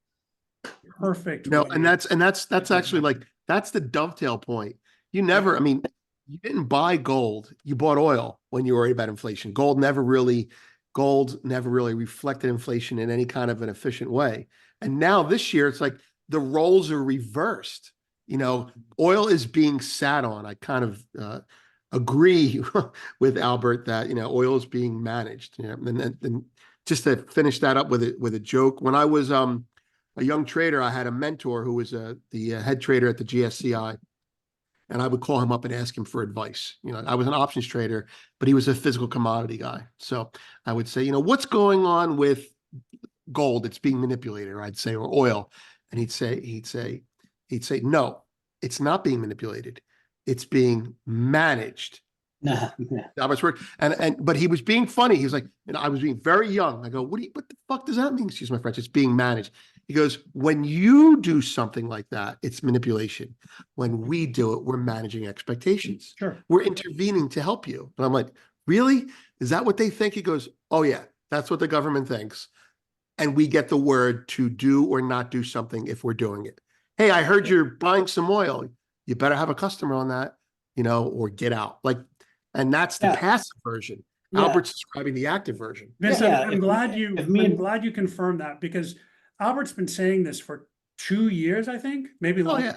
Perfect. No, way. and that's actually like, that's the dovetail point. You never, I mean, you didn't buy gold, you bought oil when you were worried about inflation. Gold never really reflected inflation in any kind of an efficient way. And now this year, it's like the roles are reversed. Oil is being sat on. I kind of agree with Albert that, oil is being managed. And just to finish that up with a joke, when I was a young trader, I had a mentor who was the head trader at the GSCI. And I would call him up and ask him for advice. I was an options trader, but he was a physical commodity guy. So I would say, what's going on with gold? It's being manipulated, or I'd say, or oil. And he'd say, no, it's not being manipulated. It's being managed. Nah. Albert's word. But he was being funny. He was like, I was being very young. I go, what the fuck does that mean? Excuse my French. It's being managed. He goes, when you do something like that, it's manipulation. When we do it, we're managing expectations. Sure. We're intervening to help you. And I'm like, really? Is that what they think? He goes, oh yeah, that's what the government thinks. And we get the word to do or not do something if we're doing it. Hey, I heard you're buying some oil. You better have a customer on that, or get out. And that's the passive version. Yeah. Albert's describing the active version. Vince, Yeah, I'm glad you confirmed that, because Albert's been saying this for 2 years, I think, maybe Oh longer. yeah.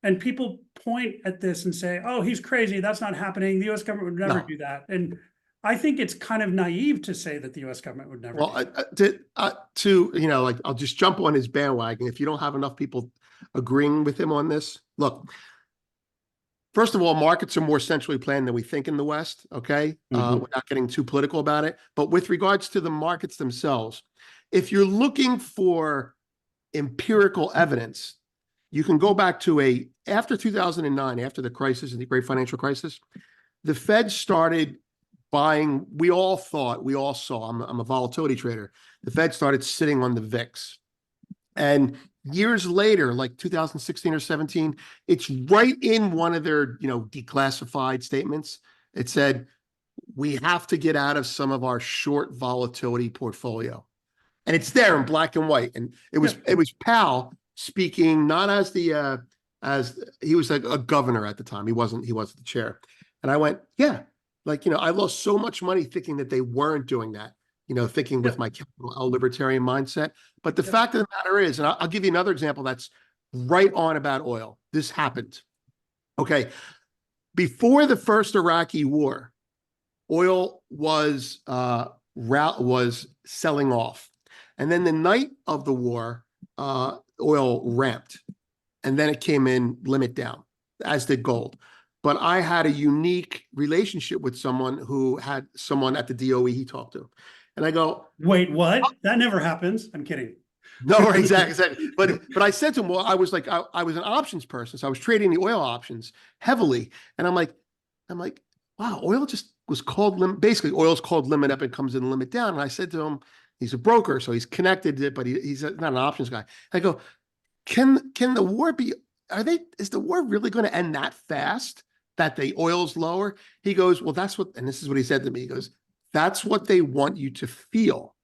And people point at this and say, oh, he's crazy. That's not happening. The US government would never No. do that. And I think it's kind of naive to say that the US government would never. Well, do that. I'll just jump on his bandwagon. If you don't have enough people agreeing with him on this, look, first of all, markets are more centrally planned than we think in the West, okay? Mhm. We're not getting too political about it. But with regards to the markets themselves, if you're looking for empirical evidence, you can go back to after 2009, after the crisis, the great financial crisis, the Fed started buying, we all saw, I'm a volatility trader, the Fed started sitting on the VIX. And years later, like 2016 or 17, it's right in one of their, declassified statements. It said, we have to get out of some of our short volatility portfolio. And it's there in black and white. And it was Powell speaking, not as as he was a governor at the time. He wasn't the chair. And I went, yeah, I lost so much money thinking that they weren't doing that, thinking with my capital libertarian mindset. But the fact of the matter is, and I'll give you another example that's right on about oil. This happened. Okay. Before the first Iraqi war, oil was selling off. And then the night of the war, oil ramped. And then it came in limit down, as did gold. But I had a unique relationship with someone who had someone at the DOE he talked to. And I go, Wait, what? That never happens. I'm kidding. no, exactly. But I said to him, well, I was like, I was an options person, so I was trading the oil options heavily, and I'm like, wow, oil just was called limit. Basically, oil's called limit up and comes in limit down. And I said to him, he's a broker, so he's connected to it, but he's not an options guy. I go, can the war be? Is the war really going to end that fast? That the oil's lower? He goes, well, that's what, and this is what he said to me. He goes, that's what they want you to feel.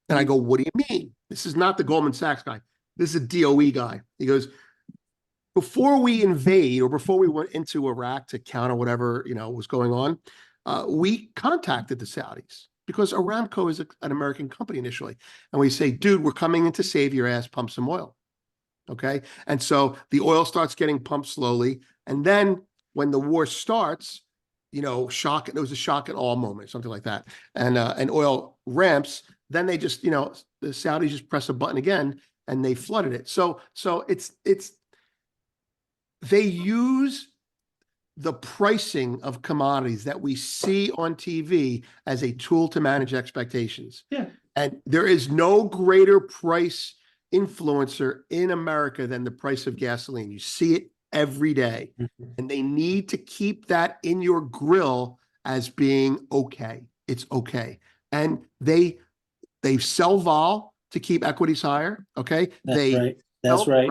And I go, what do you mean? This is not the Goldman Sachs guy. This is a DOE guy. He goes, before we invade or before we went into Iraq to counter whatever, was going on, we contacted the Saudis because Aramco is an American company initially. And we say, dude, we're coming in to save your ass, pump some oil. Okay. And so the oil starts getting pumped slowly. And then when the war starts, shock, there was a shock and awe moment, something like that. And oil ramps, then they just, the Saudis just press a button again and they flooded it. So they use the pricing of commodities that we see on TV as a tool to manage expectations. Yeah. And there is no greater price influencer in America than the price of gasoline. You see it every day. Mm-hmm. And they need to keep that in your grill as being okay. It's okay. And they sell vol to keep equities higher. Okay. That's right.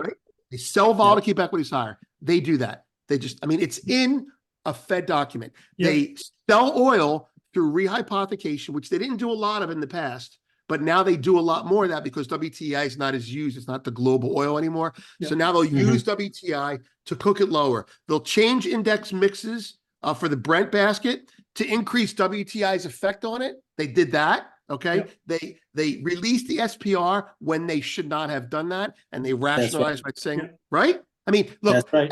They sell vol to keep equities higher. They do that. They just, it's in a Fed document. Yeah. They sell oil through rehypothecation, which they didn't do a lot of in the past, but now they do a lot more of that because WTI is not as used. It's not the global oil anymore. Yeah. So now they'll use WTI to cook it lower. They'll change index mixes for the Brent basket to increase WTI's effect on it. They did that. Okay. Yeah. They released the SPR when they should not have done that. And they rationalized by saying, Yeah. right? Look, Right.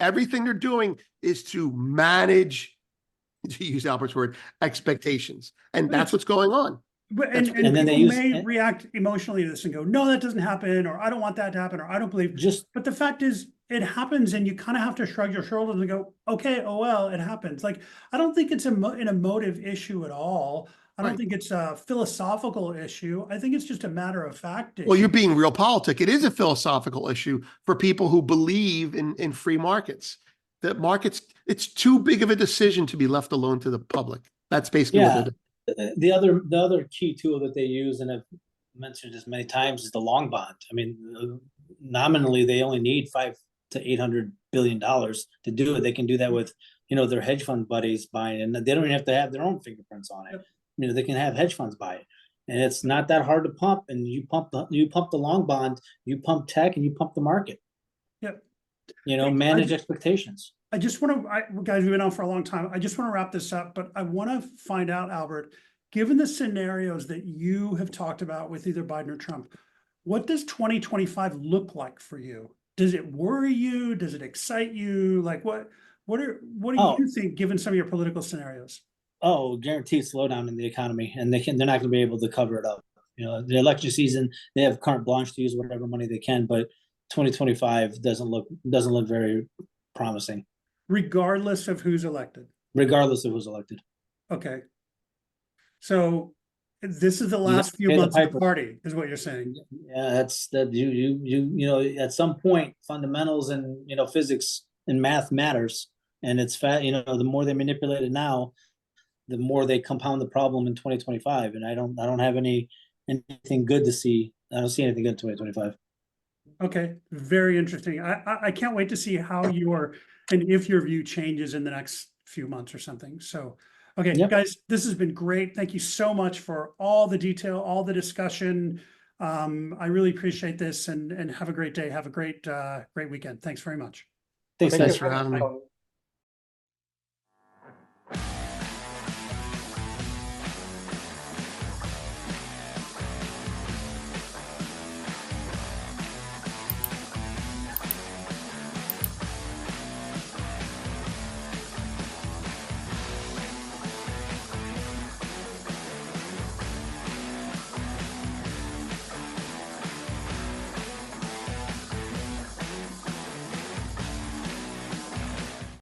everything they're doing is to manage, to use Albert's word, expectations. And that's what's going on. But And and then they people use- may react emotionally to this and go, no, that doesn't happen, or I don't want that to happen, or I don't believe. But the fact is, it happens, and you kind of have to shrug your shoulders and go, okay, oh well, it happens. Like, I don't think it's an emotive issue at all. I don't Right. think it's a philosophical issue. I think it's just a matter of fact issue. Well, you're being real politic. It is a philosophical issue for people who believe in free markets. The markets, it's too big of a decision to be left alone to the public. That's basically what they're doing. The other key tool that they use, and I've mentioned this many times, is the long bond. Nominally they only need $500 to $800 billion to do it. They can do that with their hedge fund buddies buying, and they don't even have to have their own fingerprints on it. They can have hedge funds buy it, and it's not that hard to pump. And you pump the long bond, you pump tech, and you pump the market. Yep. Manage expectations. I just want to, guys, we've been on for a long time. I just want to wrap this up, but I want to find out, Albert, given the scenarios that you have talked about with either Biden or Trump, what does 2025 look like for you? Does it worry you? Does it excite you? Like, what do you think, given some of your political scenarios? Oh, guaranteed slowdown in the economy, and they're not going to be able to cover it up. The election season, they have carte blanche to use whatever money they can, but 2025 doesn't look very promising. Regardless of who's elected. Regardless of who's elected. Okay. So this is the last few months of the party, is what you're saying. Yeah, that's that. You at some point, fundamentals and physics and math matters, and it's the more they manipulate it now, the more they compound the problem in 2025. And I don't have anything good to see. I don't see anything good in 2025. Okay, very interesting. I can't wait to see how and if your view changes in the next few months or something. So, okay, guys, this has been great. Thank you so much for all the detail, all the discussion. I really appreciate this, and have a great day. Have a great weekend. Thanks very much. Thanks For having me.